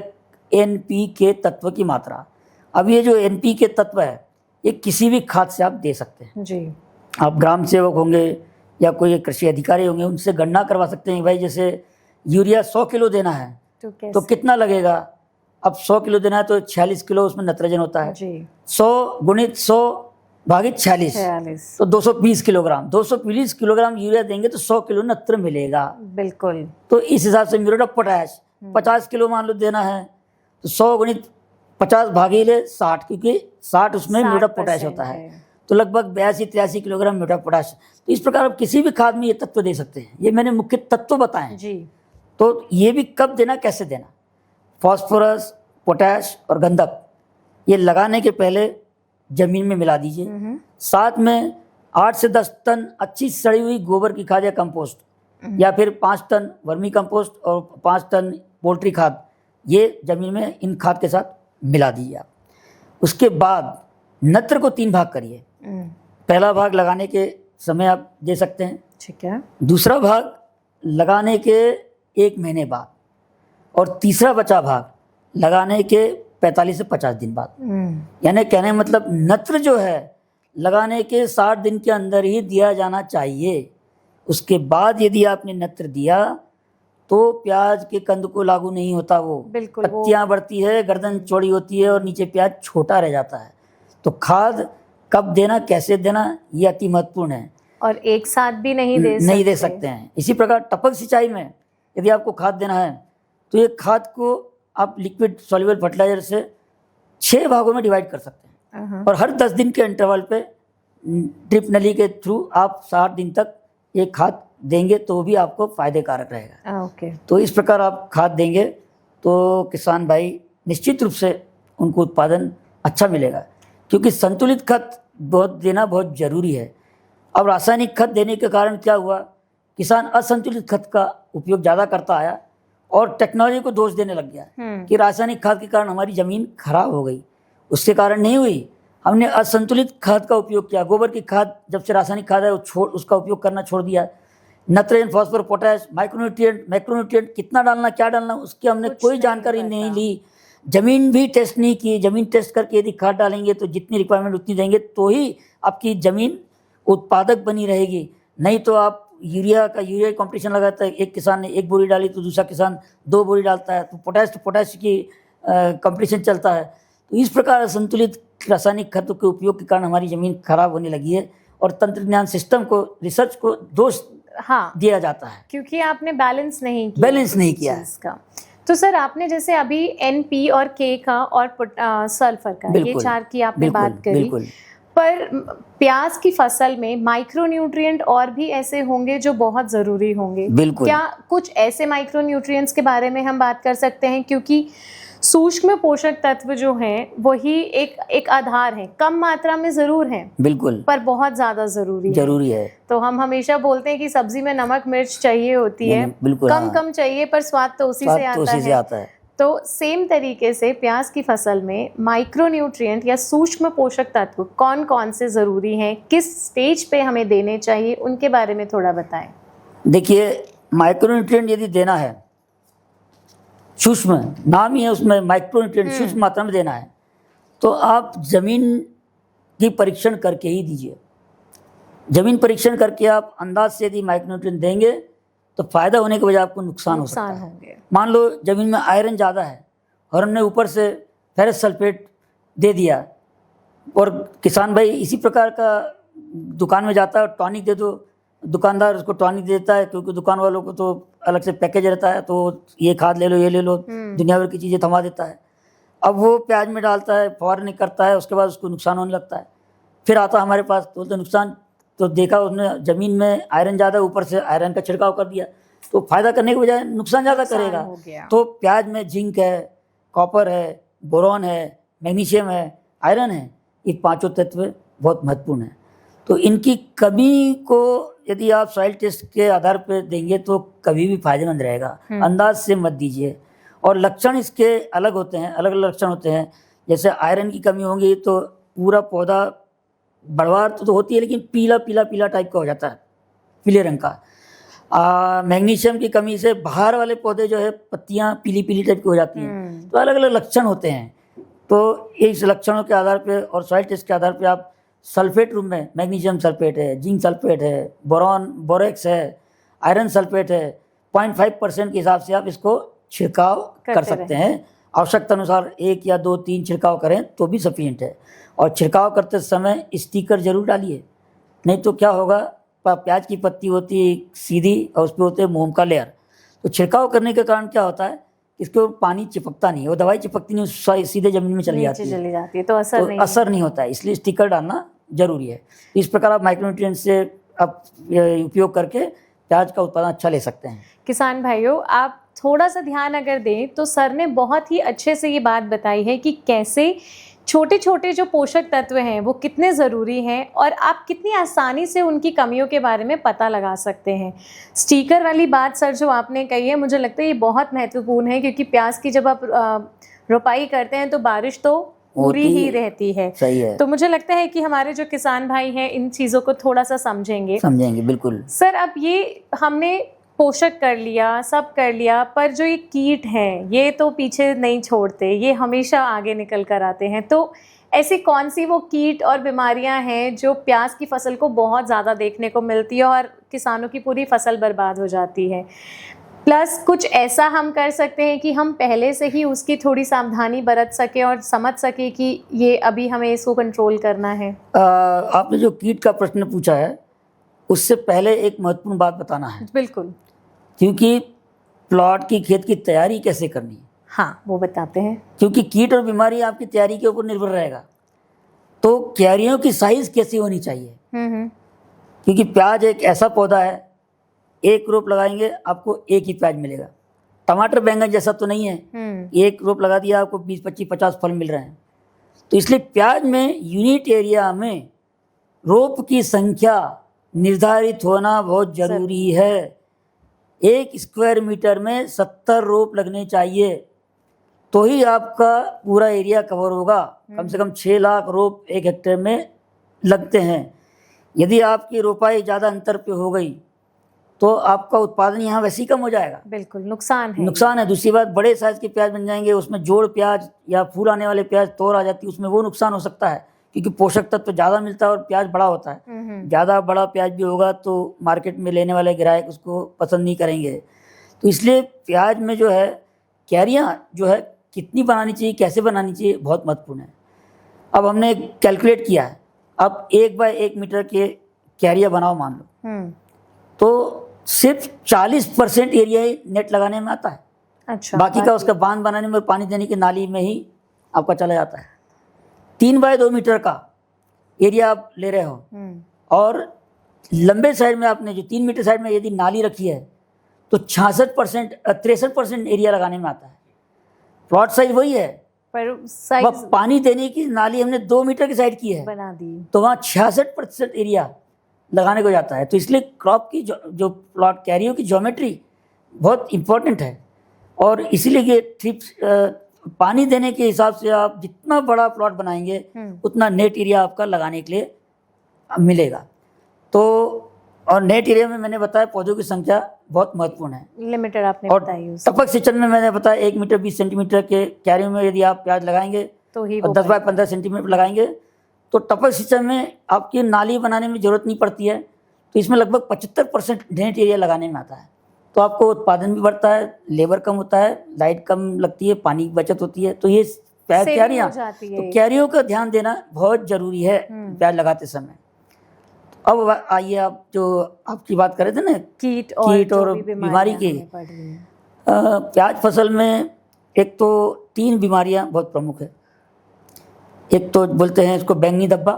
NPK तत्व की मात्रा। अब ये जो NPK तत्व है ये किसी भी खाद से आप दे सकते हैं जी। आप ग्राम सेवक होंगे या कोई कृषि अधिकारी होंगे, उनसे गणना करवा सकते हैं भाई जैसे यूरिया 100 किलो देना है तो कितना लगेगा। अब 100 किलो देना है तो 46 किलो उसमें नाइट्रोजन होता है जी। 100 गुणित 100 भागित 46 तो 220 किलोग्राम 220 किलोग्राम यूरिया देंगे तो 100 किलो नत्र मिलेगा। बिल्कुल। तो इस हिसाब से म्यूरेट ऑफ पोटैश 50 किलो मान लो देना है तो 100 गुणित 50 भागीले 60, क्योंकि 60 उसमें म्यूरेट ऑफ पोटैश होता है तो लगभग 82-83 किलोग्राम म्यूरेट ऑफ पोटैश। तो इस प्रकार आप किसी भी खाद में ये तत्व दे सकते हैं। ये मैंने मुख्य तत्व बताए जी। तो ये भी कब देना, कैसे देना। फास्फोरस, पोटैश और गंधक ये लगाने के पहले जमीन में मिला दीजिए। साथ में 8 से 10 टन अच्छी सड़ी हुई गोबर की खाद या कंपोस्ट या फिर 5 टन वर्मी कंपोस्ट और 5 टन पोल्ट्री खाद, ये जमीन में इन खाद के साथ मिला दीजिए आप। उसके बाद नत्र को 3 भाग करिए। पहला भाग लगाने के समय आप दे सकते हैं, ठीक है। दूसरा भाग लगाने के 1 महीने बाद और तीसरा बचा भाग लगाने के 45 से 50 दिन बाद। यानी कहने का मतलब नत्र जो है लगाने के 60 दिन के अंदर ही दिया जाना चाहिए। उसके बाद यदि आपने नत्र दिया तो प्याज के कंद को लागू नहीं होता। वो पत्तियां बढ़ती है, गर्दन चौड़ी होती है और नीचे प्याज छोटा रह जाता है। तो खाद कब देना, कैसे देना, ये अति महत्वपूर्ण है। और एक साथ भी नहीं दे सकते हैं। इसी प्रकार टपक सिंचाई में यदि आपको खाद देना है तो ये खाद को आप लिक्विड सॉल्युबल फर्टिलाइजर से 6 भागों में डिवाइड कर सकते हैं और हर 10 दिन के इंटरवल पे ड्रिप नली के थ्रू आप 60 दिन तक ये खाद देंगे तो भी आपको फायदे कारक रहेगा। तो इस प्रकार आप खाद देंगे तो किसान भाई निश्चित रूप से उनको उत्पादन अच्छा मिलेगा, क्योंकि संतुलित खाद देना बहुत जरूरी है। अब रासायनिक खाद देने के कारण क्या हुआ, किसान असंतुलित खाद का उपयोग ज़्यादा करता आया और टेक्नोलॉजी को दोष देने लग गया कि रासायनिक खाद के कारण हमारी ज़मीन खराब हो गई। उसके कारण नहीं हुई, हमने असंतुलित खाद का उपयोग किया। गोबर की खाद जब से रासायनिक खाद है वो उसका उपयोग करना छोड़ दिया। Nitrogen, phosphorus, potash, micronutrient, macronutrient कितना डालना, क्या डालना, उसकी हमने कोई जानकारी नहीं ली। ज़मीन भी टेस्ट नहीं की। ज़मीन टेस्ट करके यदि खाद डालेंगे तो जितनी रिक्वायरमेंट उतनी देंगे तो ही आपकी ज़मीन उत्पादक बनी रहेगी। नहीं तो आप यूरिया कंपटीशन लगाता है, एक किसान ने 1 बोरी डाली तो दूसरा किसान 2 बोरी डालता है, तो पोटैश की कंपटीशन चलता है। तो इस प्रकार संतुलित रासायनिक खादों के उपयोग के कारण हमारी ज़मीन खराब होने लगी है और तंत्रज्ञान सिस्टम को, रिसर्च को दोष हाँ, दिया जाता है, क्योंकि आपने बैलेंस नहीं किया किया चीज़ का। तो सर आपने जैसे अभी NP और K का और सल्फर का, ये 4 की आपने बात करी, बिल्कुल। पर प्याज की फसल में माइक्रोन्यूट्रिएंट और भी ऐसे होंगे जो बहुत ज़रूरी होंगे। बिल्कुल। क्या कुछ ऐसे माइक्रोन्यूट्रिएंट्स के बारे में हम बात कर सकते हैं, क्योंकि सूक्ष्म पोषक तत्व जो हैं वही एक आधार है, कम मात्रा में ज़रूर हैं, बिल्कुल, पर बहुत ज़्यादा ज़रूरी है। तो हम हमेशा बोलते हैं कि सब्जी में नमक मिर्च चाहिए होती है, बिल्कुल, कम कम चाहिए, पर स्वाद तो उसी से आता है। तो सेम तरीके से प्याज की फसल में माइक्रोन्यूट्रिएंट या सूक्ष्म पोषक तत्व कौन कौन से ज़रूरी हैं, किस स्टेज पे हमें देने चाहिए, उनके बारे में थोड़ा बताएं। देखिए, माइक्रोन्यूट्रिएंट यदि देना है, सूक्ष्म नाम ही है उसमें, माइक्रोन्यूट्रिएंट सूक्ष्म मात्रा में देना है, तो आप ज़मीन की परीक्षण करके ही दीजिए। ज़मीन परीक्षण करके आप अंदाज से यदि माइक्रोन्यूट्रिएंट देंगे तो फ़ायदा होने के बजाय आपको नुकसान हो सकता है। मान लो ज़मीन में आयरन ज़्यादा है और हमने ऊपर से फेरस सल्फेट दे दिया, और किसान भाई इसी प्रकार का दुकान में जाता है, टॉनिक दे दो, दुकानदार उसको टॉनिक देता है, क्योंकि दुकान वालों को तो अलग से पैकेज रहता है, तो ये खाद ले लो, ये ले लो, दुनिया भर की चीज़ें थमा देता है। अब वो प्याज में डालता है, फवारनी करता है, उसके बाद उसको नुकसान होने लगता है। फिर आता है हमारे पास तो नुकसान, तो देखा उसने ज़मीन में आयरन ज़्यादा, ऊपर से आयरन का छिड़काव कर दिया, तो फ़ायदा करने के बजाय नुकसान ज़्यादा करेगा। तो प्याज में जिंक है, कॉपर है, बोरॉन है, मैग्नीशियम है, आयरन है, ये पांचों तत्व बहुत महत्वपूर्ण हैं। तो इनकी कमी को यदि आप सॉइल टेस्ट के आधार पर देंगे तो कभी भी फायदेमंद रहेगा, अंदाज से मत दीजिए। और लक्षण इसके अलग होते हैं, अलग अलग लक्षण होते हैं। जैसे आयरन की कमी होगी तो पूरा पौधा बढ़वार तो होती है, लेकिन पीला पीला पीला टाइप का हो जाता है, पीले रंग का। मैग्नीशियम की कमी से बाहर वाले पौधे जो है पत्तियां पीली पीली टाइप की हो जाती हैं। तो अलग अलग लक्षण होते हैं। तो इस लक्षणों के आधार पे और सॉइल टेस्ट के आधार पे आप सल्फेट रूप में मैग्नीशियम सल्फेट है, जिंक सल्फेट है, बोरेक्स है, आयरन सल्फेट है, 0.5% के हिसाब से आप इसको छिड़काव कर सकते हैं। आवश्यकता अनुसार 1 या 2 3 छिड़काव करें तो भी सफिशिएंट है। और छिड़काव करते समय स्टिकर जरूर डालिए, नहीं तो क्या होगा, प्याज की पत्ती होती है सीधी और उस पर होते हैं मोम का लेयर। तो छिड़काव करने के कारण क्या होता है, इसको पानी चिपकता नहीं है, वो दवाई चिपकती नहीं, सीधे जमीन में चली जाती है, तो असर नहीं होता है, इसलिए स्टिकर डालना जरूरी है। इस प्रकार आप माइक्रोन्यूट्रिएंट से आप उपयोग करके प्याज का उत्पादन अच्छा ले सकते हैं। किसान भाइयों, आप थोड़ा सा ध्यान अगर दें तो सर ने बहुत ही अच्छे से ये बात बताई है कि कैसे छोटे छोटे जो पोषक तत्व हैं वो कितने ज़रूरी हैं और आप कितनी आसानी से उनकी कमियों के बारे में पता लगा सकते हैं। स्टिकर वाली बात सर जो आपने कही है, मुझे लगता है ये बहुत महत्वपूर्ण है, क्योंकि प्याज की जब आप रोपाई करते हैं तो बारिश तो पूरी ही रहती है। सही है। तो मुझे लगता है कि हमारे जो किसान भाई हैं इन चीज़ों को थोड़ा सा समझेंगे। बिल्कुल। सर, अब ये हमने पोषक कर लिया, सब कर लिया, पर जो ये कीट हैं ये तो पीछे नहीं छोड़ते, ये हमेशा आगे निकल कर आते हैं। तो ऐसी कौन सी वो कीट और बीमारियां हैं जो प्याज की फसल को बहुत ज़्यादा देखने को मिलती है और किसानों की पूरी फसल बर्बाद हो जाती है? प्लस कुछ ऐसा हम कर सकते हैं कि हम पहले से ही उसकी थोड़ी सावधानी बरत सके और समझ सके कि ये अभी हमें इसको कंट्रोल करना है। आपने जो कीट का प्रश्न पूछा है उससे पहले एक महत्वपूर्ण बात बताना है। बिल्कुल। क्योंकि प्लॉट की खेत की तैयारी कैसे करनी है, हाँ वो बताते हैं। क्योंकि कीट और बीमारी आपकी तैयारी के ऊपर निर्भर रहेगा। तो क्यारियों की साइज कैसी होनी चाहिए, क्योंकि प्याज एक ऐसा पौधा है, एक रोप लगाएंगे आपको एक ही प्याज मिलेगा। टमाटर बैंगन जैसा तो नहीं है, एक रोप लगा दिया आपको 20 25 50 फल मिल रहे हैं। तो इसलिए प्याज में यूनिट एरिया में रोप की संख्या निर्धारित होना बहुत जरूरी है। 1 स्क्वायर मीटर में 70 रोप लगने चाहिए, तो ही आपका पूरा एरिया कवर होगा। कम से कम 6 लाख रोप 1 हेक्टेयर में लगते हैं। यदि आपकी रोपाई ज़्यादा अंतर पे हो गई तो आपका उत्पादन यहाँ वैसे ही कम हो जाएगा। बिल्कुल नुकसान है। दूसरी बात, बड़े साइज के प्याज बन जाएंगे, उसमें जोड़ प्याज या फूल आने वाले प्याज तोड़ आ जाती है, उसमें वो नुकसान हो सकता है, क्योंकि पोषक तत्व ज़्यादा मिलता है और प्याज बड़ा होता है। ज़्यादा बड़ा प्याज भी होगा तो मार्केट में लेने वाले ग्राहक उसको पसंद नहीं करेंगे। तो इसलिए प्याज में जो है क्यारियाँ जो है कितनी बनानी चाहिए, कैसे बनानी चाहिए, बहुत महत्वपूर्ण है। अब हमने कैलकुलेट किया है, अब 1 बाय 1 मीटर के क्यारियाँ बनाओ मान लो, तो सिर्फ 40% एरिया ही नेट लगाने में आता है। अच्छा, बाकी का उसका बांध बनाने में और पानी देने की नाली में ही आपका चला जाता है। 3 बाय 2 मीटर का एरिया आप ले रहे हो और लंबे साइड में आपने जो 3 मीटर साइड में यदि नाली रखी है तो 63% एरिया लगाने में आता है। प्लॉट साइज वही है, पर साइज वह पानी देने की नाली हमने 2 मीटर की साइड की है बना दी, तो वहाँ 66% एरिया लगाने को जाता है। तो इसलिए क्रॉप की जो प्लॉट कैरियो की ज्योमेट्री बहुत इम्पोर्टेंट है और इसीलिए ये ट्रिप्स पानी देने के हिसाब से आप जितना बड़ा प्लॉट बनाएंगे उतना नेट एरिया आपका लगाने के लिए मिलेगा। तो और नेट एरिया में मैंने बताया पौधों की संख्या बहुत महत्वपूर्ण है। लिमिटेड आपने और बताई उसमें। टपक सिंचाई में मैंने बताया 1 मीटर 20 सेंटीमीटर के क्यारियों में यदि आप प्याज लगाएंगे तो ही और वो 10 बाय 15 सेंटीमीटर लगाएंगे तो टपक सिंचाई में आपकी नाली बनाने में ज़रूरत नहीं पड़ती है। तो इसमें लगभग 75% नेट एरिया लगाने में आता है। तो आपको उत्पादन भी बढ़ता है, लेबर कम होता है, लाइट कम लगती है, पानी की बचत होती है। तो ये प्याज सेविंग क्यारियाँ, हो जाती है। तो क्यारियों का ध्यान देना बहुत ज़रूरी है प्याज लगाते समय। अब आइए आप जो आपकी बात कर रहे थे ना कीट कीट जो और भी बीमारी की, हमें पड़ रही हैं। प्याज फसल में एक तो 3 बीमारियां बहुत प्रमुख है। एक तो बोलते हैं इसको बैंगनी धब्बा,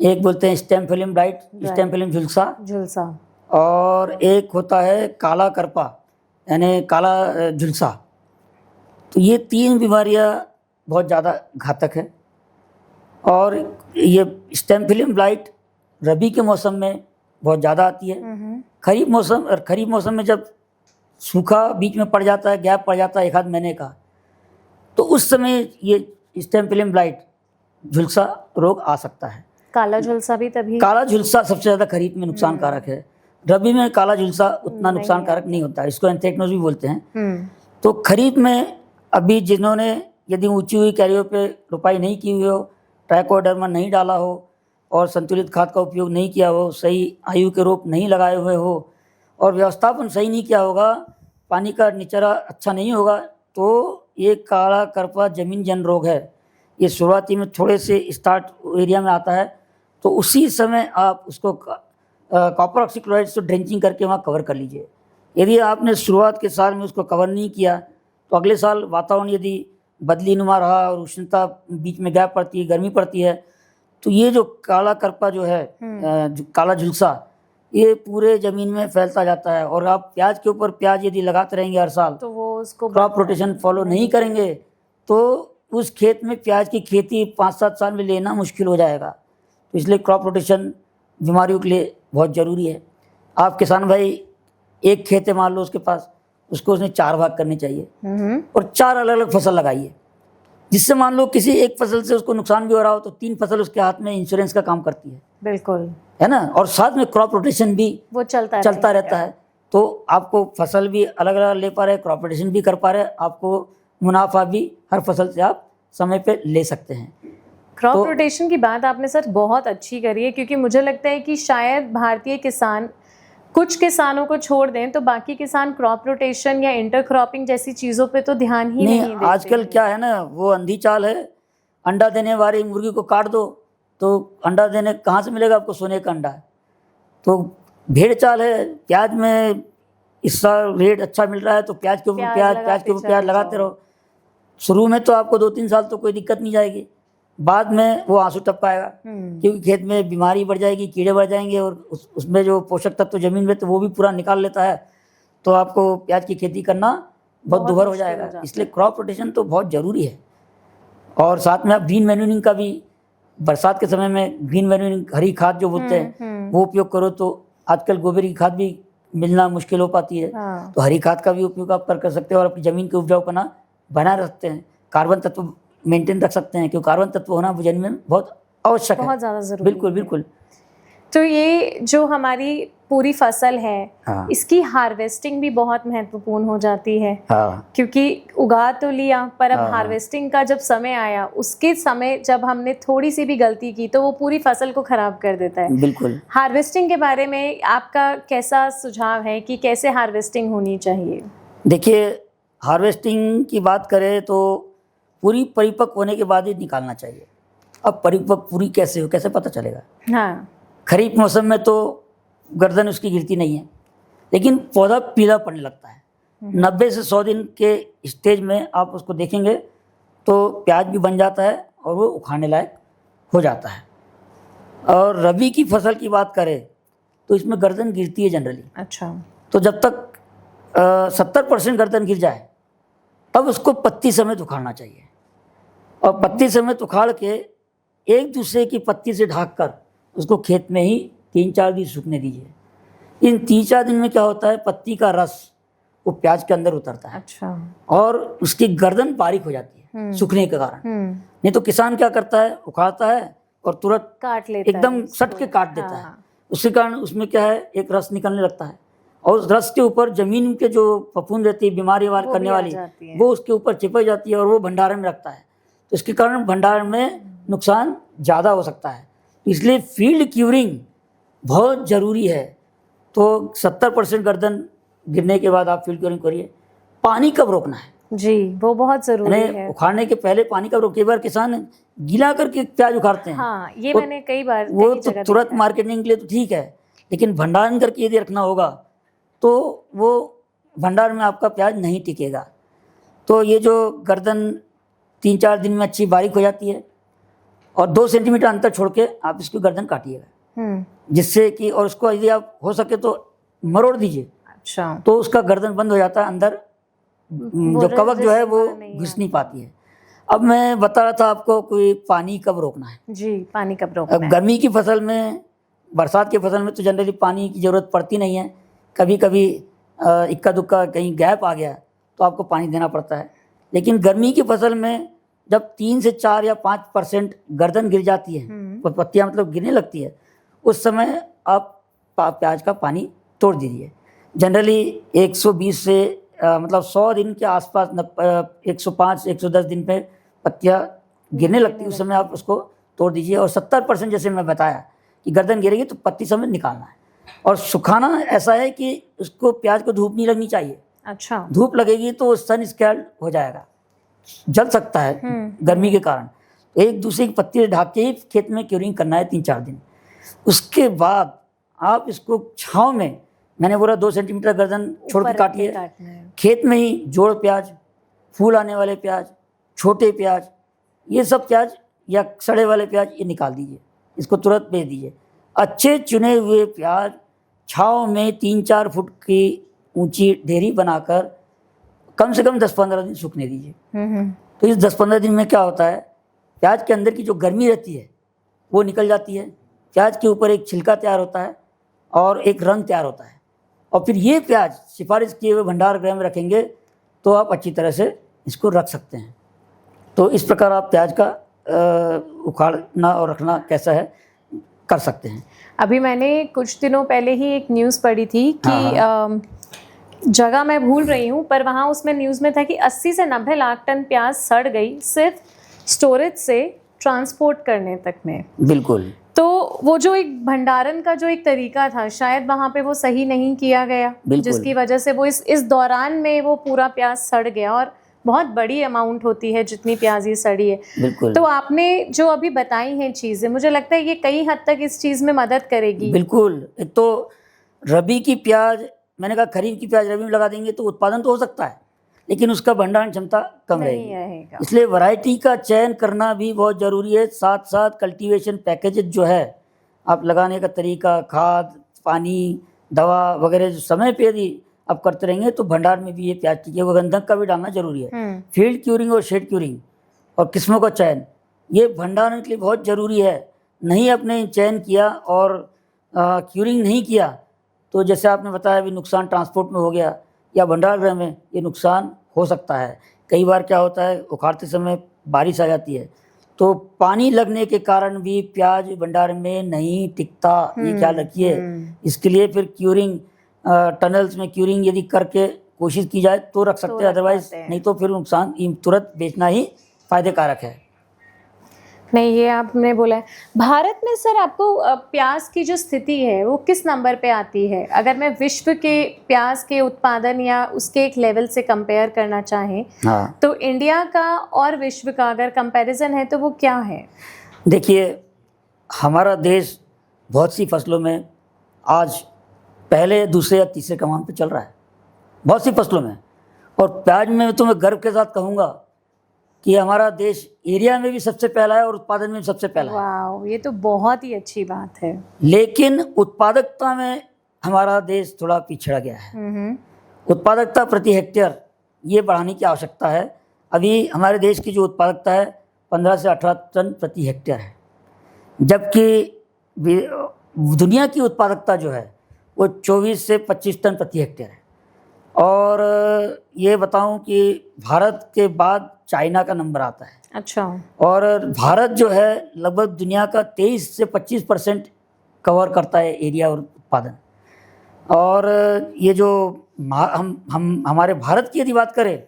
एक बोलते हैं stem film blight, stem film झुलसा, और एक होता है काला करपा यानी काला झुलसा। तो ये 3 बीमारियां बहुत ज़्यादा घातक है। और ये स्टेम फिल्म ब्लाइट रबी के मौसम में बहुत ज़्यादा आती है। खरीफ मौसम में जब सूखा बीच में पड़ जाता है, गैप पड़ जाता है 1 आध महीने का, तो उस समय ये स्टेम फिल्म ब्लाइट झुलसा रोग आ सकता है। काला झुलसा भी तभी, काला झुलसा सबसे ज़्यादा खरीफ में नुकसानकारक है। रबी में काला झुलसा उतना नुकसानकारक नहीं होता है, इसको एंथ्रेक्नोज भी बोलते हैं। तो खरीफ में अभी जिन्होंने यदि ऊंची हुई कैरियों पे रोपाई नहीं की हुई हो, ट्राइकोडर्मा नहीं डाला हो और संतुलित खाद का उपयोग नहीं किया हो, सही आयु के रोप नहीं लगाए हुए हो और व्यवस्थापन सही नहीं किया होगा, पानी का निचरा अच्छा नहीं होगा, तो ये काला करपा जमीन जन रोग है। ये शुरुआती में थोड़े से स्टार्ट एरिया में आता है, तो उसी समय आप उसको कॉपर ऑक्सीक्लोराइड से ड्रेंचिंग करके वहाँ कवर कर लीजिए। यदि आपने शुरुआत के साल में उसको कवर नहीं किया तो अगले साल वातावरण यदि बदली नुमा रहा और उष्णता बीच में गैप पड़ती है, गर्मी पड़ती है, तो ये जो काला करपा जो है काला झुलसा, ये पूरे ज़मीन में फैलता जाता है। और आप प्याज के ऊपर प्याज यदि लगाते रहेंगे हर साल, तो वो उसको क्रॉप रोटेशन फॉलो नहीं करेंगे तो उस खेत में प्याज की खेती 5-7 साल में लेना मुश्किल हो जाएगा। तो इसलिए क्रॉप रोटेशन बीमारियों के लिए बहुत ज़रूरी है। आप किसान भाई एक खेत है मान लो उसके पास, उसको उसने 4 भाग करने चाहिए और 4 अलग अलग फसल लगाइए, जिससे मान लो किसी एक फसल से उसको नुकसान भी हो रहा हो तो 3 फसल उसके हाथ में इंश्योरेंस का काम करती है। बिल्कुल, है ना। और साथ में क्रॉप रोटेशन भी वो चलता रहता है। तो आपको फसल भी अलग अलग ले पा रहे, क्रॉप रोटेशन भी कर पा रहे, आपको मुनाफा भी हर फसल से आप समय पे ले सकते हैं। क्रॉप रोटेशन की बात आपने सर बहुत अच्छी करी है, क्योंकि मुझे लगता है कि शायद भारतीय किसान, कुछ किसानों को छोड़ दें तो बाकी किसान क्रॉप रोटेशन या इंटर क्रॉपिंग जैसी चीज़ों पे तो ध्यान ही नहीं देते। आजकल क्या है ना, वो अंधी चाल है, अंडा देने वाली मुर्गी को काट दो तो अंडा देने कहाँ से मिलेगा आपको, सोने का अंडा। तो भेड़ चाल है, प्याज में इस साल रेट अच्छा मिल रहा है तो प्याज के ऊपर प्याज लगाते रहो। शुरू में तो आपको 2-3 साल तो कोई दिक्कत नहीं जाएगी, बाद में वो आंसू टपकाएगा क्योंकि खेत में बीमारी बढ़ जाएगी, कीड़े बढ़ जाएंगे और उसमें जो पोषक तत्व जमीन में तो वो भी पूरा निकाल लेता है, तो आपको प्याज की खेती करना बहुत दुभर हो जाएगा। इसलिए क्रॉप रोटेशन तो बहुत ज़रूरी है। और साथ में आप ग्रीन मैन्यूरिंग का भी, बरसात के समय में ग्रीन मैन्यूरिंग, हरी खाद जो बोलते हैं वो उपयोग करो। तो आजकल गोबर की खाद भी मिलना मुश्किल हो पाती है, तो हरी खाद का भी उपयोग आप कर सकते हो और अपनी ज़मीन के उपजाऊपना बनाए रखते हैं। कार्बन तत्व मेंटेन रख सकते हैं, क्योंकि कार्बन तत्व होना जमीन में बहुत आवश्यक है, बहुत ज़्यादा ज़रूरी। बिल्कुल। तो ये जो हमारी पूरी फसल है, इसकी हार्वेस्टिंग भी बहुत महत्वपूर्ण हो जाती है। क्योंकि उगा तो लिया, पर अब हार्वेस्टिंग का जब समय आया, उसके समय जब हमने थोड़ी सी भी गलती की तो वो पूरी फसल को खराब कर देता है। बिल्कुल। हार्वेस्टिंग के बारे में आपका कैसा सुझाव है कि कैसे हार्वेस्टिंग होनी चाहिए? देखिए, हार्वेस्टिंग की बात करें तो पूरी परिपक्व होने के बाद ही निकालना चाहिए। अब परिपक्व पूरी कैसे पता चलेगा? खरीफ मौसम में तो गर्दन उसकी गिरती नहीं है, लेकिन पौधा पीला पड़ने लगता है। 90 से 100 दिन के स्टेज में आप उसको देखेंगे तो प्याज भी बन जाता है और वो उखाड़ने लायक हो जाता है। और रबी की फसल की बात करें तो इसमें गर्दन गिरती है जनरली। अच्छा। तो जब तक 70% गर्दन गिर जाए तब उसको पत्ती समेत उखाड़ना चाहिए, और पत्ती समेत उखाड़ के एक दूसरे की पत्ती से ढक कर उसको खेत में ही 3-4 दिन सूखने दीजिए। इन 3-4 दिन में क्या होता है, पत्ती का रस वो प्याज के अंदर उतरता है। अच्छा। और उसकी गर्दन बारीक हो जाती है सूखने के कारण। नहीं तो किसान क्या करता है, उखाड़ता है और तुरंत काट लेता एकदम सट के काट देता है। उसके कारण उसमें क्या है, एक रस निकलने लगता है और उस रस के ऊपर जमीन के जो फफूंद रहती है बीमारी करने वाली, वो उसके ऊपर चिपक जाती है और वो भंडारण में रखता है। तो इसके कारण भंडारण में नुकसान ज़्यादा हो सकता है। इसलिए फील्ड क्यूरिंग बहुत ज़रूरी है। तो 70% गर्दन गिरने के बाद आप फील्ड क्यूरिंग करिए। पानी कब रोकना है जी, वो बहुत जरूरी है। उखाड़ने के पहले पानी कब रोक, कई बार किसान गीला करके प्याज उखाड़ते हैं। हाँ, ये मैंने कई बार वो तो तुरंत मार्केटिंग के लिए तो ठीक है, लेकिन भंडारण करके यदि रखना होगा तो वो भंडार में आपका प्याज नहीं टिकेगा। तो ये जो गर्दन 3-4 दिन में अच्छी बारीक हो जाती है और 2 सेंटीमीटर अंतर छोड़ के आप इसकी गर्दन काटिएगा, जिससे कि, और उसको यदि आप हो सके तो मरोड़ दीजिए। अच्छा। तो उसका गर्दन बंद हो जाता है, अंदर जो कवक जो है वो घुस नहीं पाती है। अब मैं बता रहा था आपको कोई पानी कब रोकना है। जी, पानी कब रोकना है। गर्मी की फसल में, बरसात की फसल में तो जनरली पानी की ज़रूरत पड़ती नहीं है। कभी कभी इक्का दुक्का कहीं गैप आ गया तो आपको पानी देना पड़ता है। लेकिन गर्मी की फसल में जब 3 से 4 या 5% गर्दन गिर जाती है, पत्तियाँ मतलब गिरने लगती है, उस समय आप प्याज का पानी तोड़ दीजिए। जनरली 120 से मतलब 100 दिन के आसपास 105-110 दिन पे पत्तियाँ गिरने लगती है, उस समय आप उसको तोड़ दीजिए। और 70% जैसे मैं बताया कि गर्दन गिरेगी तो पत्ती समेत निकालना है। और सुखाना ऐसा है कि उसको, प्याज को धूप नहीं लगनी चाहिए। अच्छा। धूप लगेगी तो सन स्कैल्ड हो जाएगा, जल सकता है गर्मी के कारण। एक दूसरे की पत्ती ढक के ही खेत में क्यूरिंग करना है 3-4 दिन। उसके बाद आप इसको छांव में, मैंने बोला 2 सेंटीमीटर गर्दन छोड़ के काटिए। खेत में ही जोड़ प्याज, फूल आने वाले प्याज, छोटे प्याज, ये सब प्याज या सड़े वाले प्याज ये निकाल दीजिए, इसको तुरंत बेच दीजिए। अच्छे चुने हुए प्याज छांव में 3-4 फुट की ऊंची ढेरी बनाकर कम से कम 10-15 दिन सूखने दीजिए। तो इस 10-15 दिन में क्या होता है, प्याज के अंदर की जो गर्मी रहती है वो निकल जाती है, प्याज के ऊपर एक छिलका तैयार होता है और एक रंग तैयार होता है। और फिर ये प्याज सिफारिश किए हुए भंडार गृह में रखेंगे तो आप अच्छी तरह से इसको रख सकते हैं। तो इस प्रकार आप प्याज का उखाड़ना और रखना कैसा है कर सकते हैं। अभी मैंने कुछ दिनों पहले ही एक न्यूज़ पढ़ी थी कि जगह मैं भूल रही हूँ, पर वहाँ उसमें न्यूज़ में था कि 80 से 90 लाख टन प्याज सड़ गई सिर्फ स्टोरेज से ट्रांसपोर्ट करने तक में। बिल्कुल। तो वो जो एक भंडारण का जो एक तरीका था, शायद वहाँ पे वो सही नहीं किया गया, जिसकी वजह से वो इस दौरान में वो पूरा प्याज सड़ गया। और बहुत बड़ी अमाउंट होती है जितनी प्याज ये सड़ी है। बिल्कुल। तो आपने जो अभी बताई हैं चीज़ें, मुझे लगता है ये कई हद तक इस चीज़ में मदद करेगी। बिल्कुल। एक तो रबी की प्याज, मैंने कहा खरीफ की प्याज रबी में लगा देंगे तो उत्पादन तो हो सकता है, लेकिन उसका भंडारण क्षमता कम रहेगी। इसलिए वैरायटी का चयन करना भी बहुत ज़रूरी है। साथ साथ कल्टीवेशन पैकेजेज जो है, आप लगाने का तरीका, खाद, पानी, दवा वगैरह जो समय पे यदि आप करते रहेंगे तो भंडार में भी ये प्याज टिकेगा। गंधक का भी डालना जरूरी है। फील्ड क्यूरिंग और शेड क्यूरिंग और किस्मों का चयन, ये भंडारण के लिए बहुत ज़रूरी है। नहीं आपने चयन किया और क्यूरिंग नहीं किया तो जैसे आपने बताया भी नुकसान ट्रांसपोर्ट में हो गया या भंडार गृह में, ये नुकसान हो सकता है। कई बार क्या होता है, उखाड़ते समय बारिश आ जाती है तो पानी लगने के कारण भी प्याज भंडार में नहीं टिकता, ये ख्याल रखिए। इसके लिए फिर क्यूरिंग, टनल्स में क्यूरिंग यदि करके कोशिश की जाए तो रख सकते हैं, अदरवाइज नहीं तो फिर नुकसान, तुरंत बेचना ही फायदे कारक है। नहीं, ये आपने बोला है। भारत में सर आपको प्याज की जो स्थिति है वो किस नंबर पे आती है? अगर मैं विश्व के प्याज के उत्पादन या उसके एक लेवल से कंपेयर करना चाहें, हाँ, तो इंडिया का और विश्व का अगर कंपैरिजन है तो वो क्या है? देखिए, हमारा देश बहुत सी फसलों में आज पहले दूसरे या तीसरे क्रमांक पे चल रहा है बहुत सी फसलों में। और प्याज में तो मैं गर्व के साथ कहूँगा कि हमारा देश एरिया में भी सबसे पहला है और उत्पादन में भी सबसे पहला है। वाह, ये तो बहुत ही अच्छी बात है। लेकिन उत्पादकता में हमारा देश थोड़ा पिछड़ा गया है। उत्पादकता प्रति हेक्टेयर ये बढ़ाने की आवश्यकता है। अभी हमारे देश की जो उत्पादकता है 15 से 18 टन प्रति हेक्टेयर है, जबकि दुनिया की उत्पादकता जो है वो 24 से 25 टन प्रति हेक्टेयर है। और ये बताऊं कि भारत के बाद चाइना का नंबर आता है। अच्छा। और भारत जो है लगभग दुनिया का 23 से 25% कवर करता है एरिया और उत्पादन। और ये जो हम हमारे भारत की यदि बात करें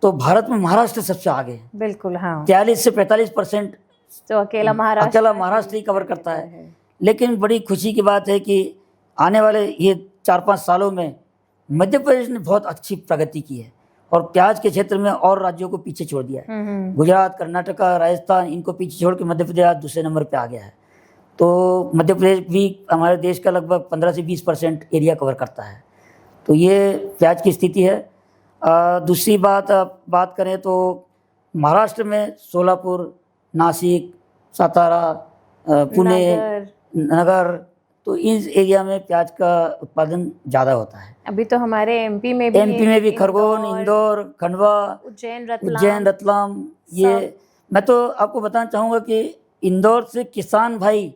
तो भारत में महाराष्ट्र सबसे आगे है। बिल्कुल, हाँ। 43 से 45% तो अकेला महाराष्ट्र ही कवर करता है। लेकिन बड़ी खुशी की बात है कि आने वाले ये 4-5 सालों में मध्य प्रदेश ने बहुत अच्छी प्रगति की है और प्याज के क्षेत्र में और राज्यों को पीछे छोड़ दिया है। गुजरात, कर्नाटका, राजस्थान, इनको पीछे छोड़ के मध्य प्रदेश आज दूसरे नंबर पे आ गया है। तो मध्य प्रदेश भी हमारे देश का लगभग 15 से 20% एरिया कवर करता है। तो ये प्याज की स्थिति है। दूसरी बात करें तो महाराष्ट्र में सोलापुर, नासिक, सातारा, पुणे, नगर, तो इस एरिया में प्याज का उत्पादन ज़्यादा होता है। अभी तो हमारे एमपी में भी खरगोन, इंदौर, खंडवा, उज्जैन, रतलाम, ये मैं तो आपको बताना चाहूँगा कि इंदौर से किसान भाई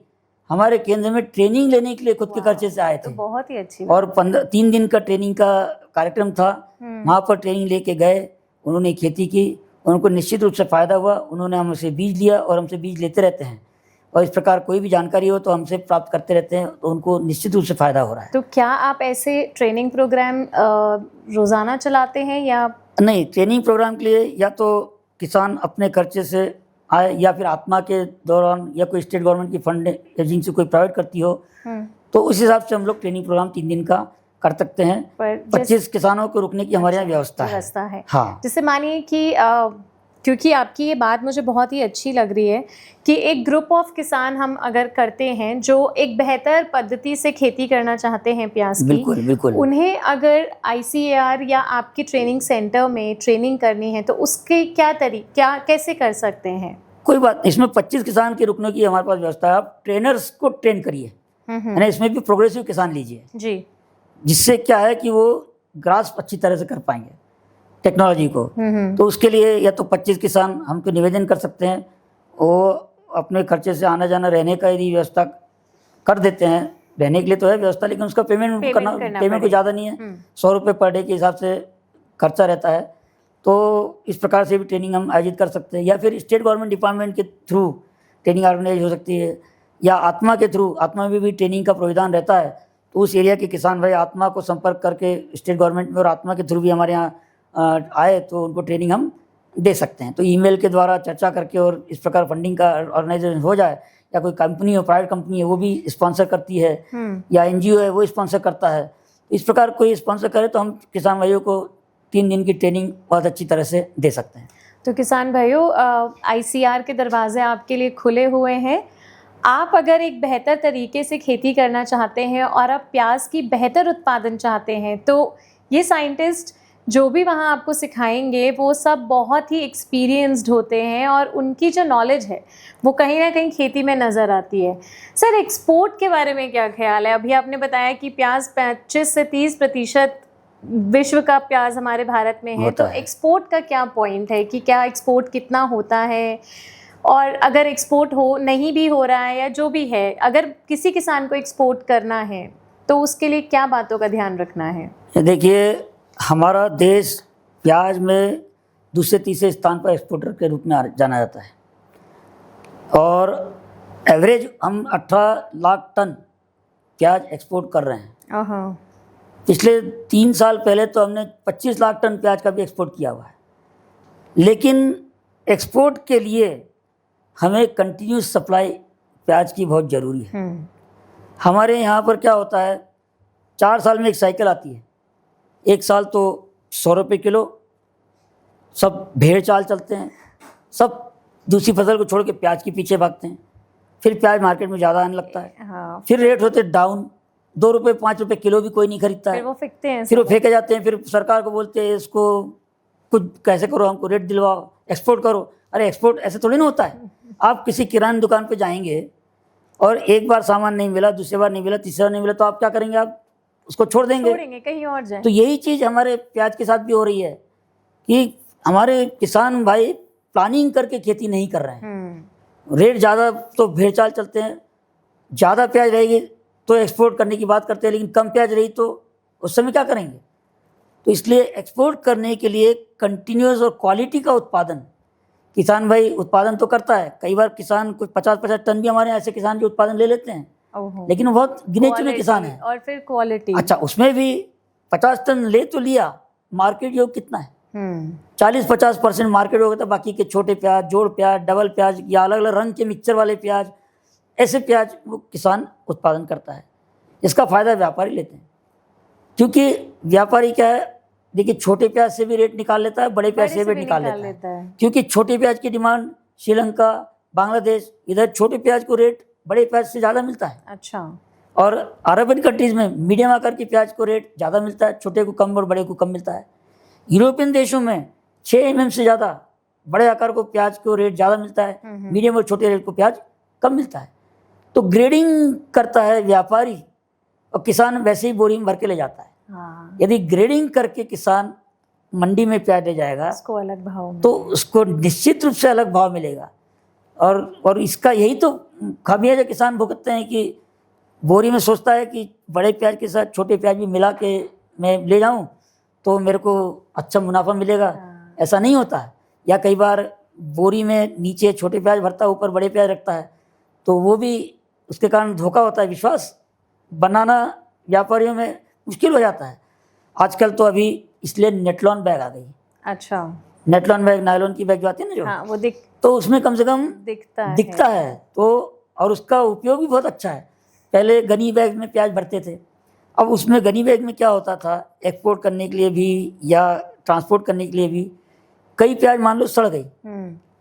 हमारे केंद्र में ट्रेनिंग लेने के लिए खुद के खर्चे से आए थे। तो बहुत ही अच्छी और 3 दिन का ट्रेनिंग का कार्यक्रम था। वहाँ पर ट्रेनिंग लेके गए, उन्होंने खेती की, उनको निश्चित रूप से फ़ायदा हुआ। उन्होंने हमसे बीज लिया और हमसे बीज लेते रहते हैं और इस प्रकार कोई भी जानकारी हो तो हमसे प्राप्त करते रहते हैं, तो उनको निश्चित रूप से फ़ायदा हो रहा है। तो क्या आप ऐसे ट्रेनिंग प्रोग्राम रोज़ाना चलाते हैं या नहीं? ट्रेनिंग प्रोग्राम के लिए या तो किसान अपने खर्चे से आए या फिर आत्मा के दौरान या कोई स्टेट गवर्नमेंट की फंड एजेंसी कोई प्रोवाइड करती हो, तो उस हिसाब से हम लोग ट्रेनिंग प्रोग्राम 3 दिन का कर सकते हैं। 25 किसानों को रुकने की हमारे यहाँ व्यवस्था है। हाँ। जैसे मानिए कि क्योंकि आपकी ये बात मुझे बहुत ही अच्छी लग रही है कि एक ग्रुप ऑफ किसान हम अगर करते हैं जो एक बेहतर पद्धति से खेती करना चाहते हैं प्याज की, बिल्कुल। उन्हें अगर ICAR या आपकी ट्रेनिंग सेंटर में ट्रेनिंग करनी है तो उसके क्या कैसे कर सकते हैं? कोई बात, इसमें 25 किसान के रुकने की हमारे पास व्यवस्था है। आप ट्रेनर्स को ट्रेन करिए, यानी इसमें भी प्रोग्रेसिव किसान लीजिए जी, जिससे क्या है कि वो ग्रास्प अच्छी तरह से कर पाएंगे टेक्नोलॉजी को। तो उसके लिए या तो 25 किसान हम तो निवेदन कर सकते हैं, वो अपने खर्चे से आना जाना रहने का यदि व्यवस्था कर देते हैं। रहने के लिए तो है व्यवस्था, लेकिन उसका पेमेंट को ज़्यादा नहीं है, 100 रुपये पर डे के हिसाब से खर्चा रहता है। तो इस प्रकार से भी ट्रेनिंग हम आयोजित कर सकते हैं, या फिर स्टेट गवर्नमेंट डिपार्टमेंट के थ्रू ट्रेनिंग ऑर्गेनाइज हो सकती है, या आत्मा के थ्रू, आत्मा में भी ट्रेनिंग का प्रावधान रहता है। तो उस एरिया के किसान भाई आत्मा को संपर्क करके स्टेट गवर्नमेंट में और आत्मा के थ्रू भी हमारे यहाँ आए तो उनको ट्रेनिंग हम दे सकते हैं। तो ईमेल के द्वारा चर्चा करके और इस प्रकार फंडिंग का ऑर्गेनाइजेशन हो जाए, या कोई कंपनी हो, प्राइवेट कंपनी है, वो भी स्पॉन्सर करती है, या NGO है वो स्पॉन्सर करता है, इस प्रकार कोई स्पॉन्सर करे तो हम किसान भाइयों को 3 दिन की ट्रेनिंग बहुत अच्छी तरह से दे सकते हैं। तो किसान भाइयों, ICAR के दरवाजे आपके लिए खुले हुए हैं। आप अगर एक बेहतर तरीके से खेती करना चाहते हैं और आप प्याज की बेहतर उत्पादन चाहते हैं, तो ये साइंटिस्ट जो भी वहाँ आपको सिखाएंगे वो सब बहुत ही एक्सपीरियंस्ड होते हैं और उनकी जो नॉलेज है वो कहीं ना कहीं खेती में नज़र आती है। सर, एक्सपोर्ट के बारे में क्या ख्याल है? अभी आपने बताया कि प्याज 25 से 30% विश्व का प्याज हमारे भारत में है, तो एक्सपोर्ट का क्या पॉइंट है कि क्या एक्सपोर्ट कितना होता है, और अगर एक्सपोर्ट नहीं भी हो रहा है या जो भी है, अगर किसी किसान को एक्सपोर्ट करना है तो उसके लिए क्या बातों का ध्यान रखना है? देखिए, हमारा देश प्याज में दूसरे तीसरे स्थान पर एक्सपोर्टर के रूप में जाना जाता है, और एवरेज हम 18 लाख टन प्याज एक्सपोर्ट कर रहे हैं। पिछले 3 साल पहले तो हमने 25 लाख टन प्याज का भी एक्सपोर्ट किया हुआ है। लेकिन एक्सपोर्ट के लिए हमें कंटिन्यूस सप्लाई प्याज की बहुत ज़रूरी है। हमारे यहाँ पर क्या होता है, 4 साल में एक साइकिल आती है। एक साल तो 100 रुपये किलो सब भेड़ चाल चलते हैं, सब दूसरी फसल को छोड़ के प्याज के पीछे भागते हैं, फिर प्याज मार्केट में ज़्यादा आने लगता है। फिर रेट होते डाउन, ₹2 ₹5 किलो भी कोई नहीं खरीदता फिर है, वो फेंकते हैं फिर वो सब। फेंके जाते हैं। फिर सरकार को बोलते हैं इसको कुछ कैसे करो, हमको रेट दिलवाओ, एक्सपोर्ट करो। अरे एक्सपोर्ट ऐसे थोड़ी ना होता है। आप किसी किराना दुकान पे जाएंगे और एक बार सामान नहीं मिला, दूसरी बार नहीं मिला, तीसरी बार नहीं मिला, तो आप क्या करेंगे? आप उसको छोड़ देंगे। कहीं और जाए। तो यही चीज़ हमारे प्याज के साथ भी हो रही है कि हमारे किसान भाई प्लानिंग करके खेती नहीं कर रहे हैं। रेट ज़्यादा तो भेड़चाल चलते हैं, ज़्यादा प्याज रहेगी तो एक्सपोर्ट करने की बात करते हैं, लेकिन कम प्याज रही तो उस समय क्या करेंगे? तो इसलिए एक्सपोर्ट करने के लिए कंटिन्यूस और क्वालिटी का उत्पादन किसान भाई उत्पादन तो करता है। कई बार किसान कुछ 50-50 टन भी हमारे ऐसे किसान जो उत्पादन ले लेते हैं, लेकिन वो बहुत गिने चुने किसान हैं। और फिर क्वालिटी, अच्छा, उसमें भी 50 टन ले तो लिया, मार्केट योग कितना है? 40-50% मार्केट हो गया था। बाकी के छोटे प्याज, जोड़ प्याज, डबल प्याज या अलग अलग रंग के मिक्सचर वाले प्याज, ऐसे प्याज वो किसान उत्पादन करता है। इसका फायदा व्यापारी लेते हैं, क्योंकि व्यापारी क्या है, देखिए छोटे प्याज से भी रेट निकाल लेता है, बड़े प्याज से भी निकाल लेता है। क्योंकि छोटे प्याज की डिमांड श्रीलंका, बांग्लादेश, इधर छोटे प्याज को रेट बड़े प्याज से ज़्यादा मिलता है। अच्छा। और अरबियन कंट्रीज़ में मीडियम आकार की प्याज को रेट ज़्यादा मिलता है, छोटे को कम और बड़े को कम मिलता है। यूरोपियन देशों में 6 mm से ज़्यादा बड़े आकार को प्याज को रेट ज़्यादा मिलता है, मीडियम और छोटे रेट को प्याज कम मिलता है। तो ग्रेडिंग करता है व्यापारी और किसान वैसे ही बोरी में भर के ले जाता है। यदि ग्रेडिंग करके किसान मंडी में प्याज ले जाएगा उसको अलग भाव में, तो उसको निश्चित रूप से अलग भाव मिलेगा। और इसका यही तो खामियाजा किसान भुगतते हैं कि बोरी में सोचता है कि बड़े प्याज के साथ छोटे प्याज भी मिला के मैं ले जाऊं तो मेरे को अच्छा मुनाफा मिलेगा। ऐसा नहीं होता है। या कई बार बोरी में नीचे छोटे प्याज भरता है, ऊपर बड़े प्याज रखता है, तो वो भी उसके कारण धोखा होता है। विश्वास बनाना व्यापारियों में मुश्किल हो जाता है। आजकल तो अभी इसलिए नेटलॉन बैग आ गई। अच्छा। नेटलॉन बैग, नायलॉन की बैग जो आती है ना, जो हाँ, वो तो उसमें कम से कम दिखता है तो, और उसका उपयोग भी बहुत अच्छा है। पहले गनी बैग में प्याज भरते थे, अब उसमें गनी बैग में क्या होता था, एक्सपोर्ट करने के लिए भी या ट्रांसपोर्ट करने के लिए भी कई प्याज मान लो सड़ गई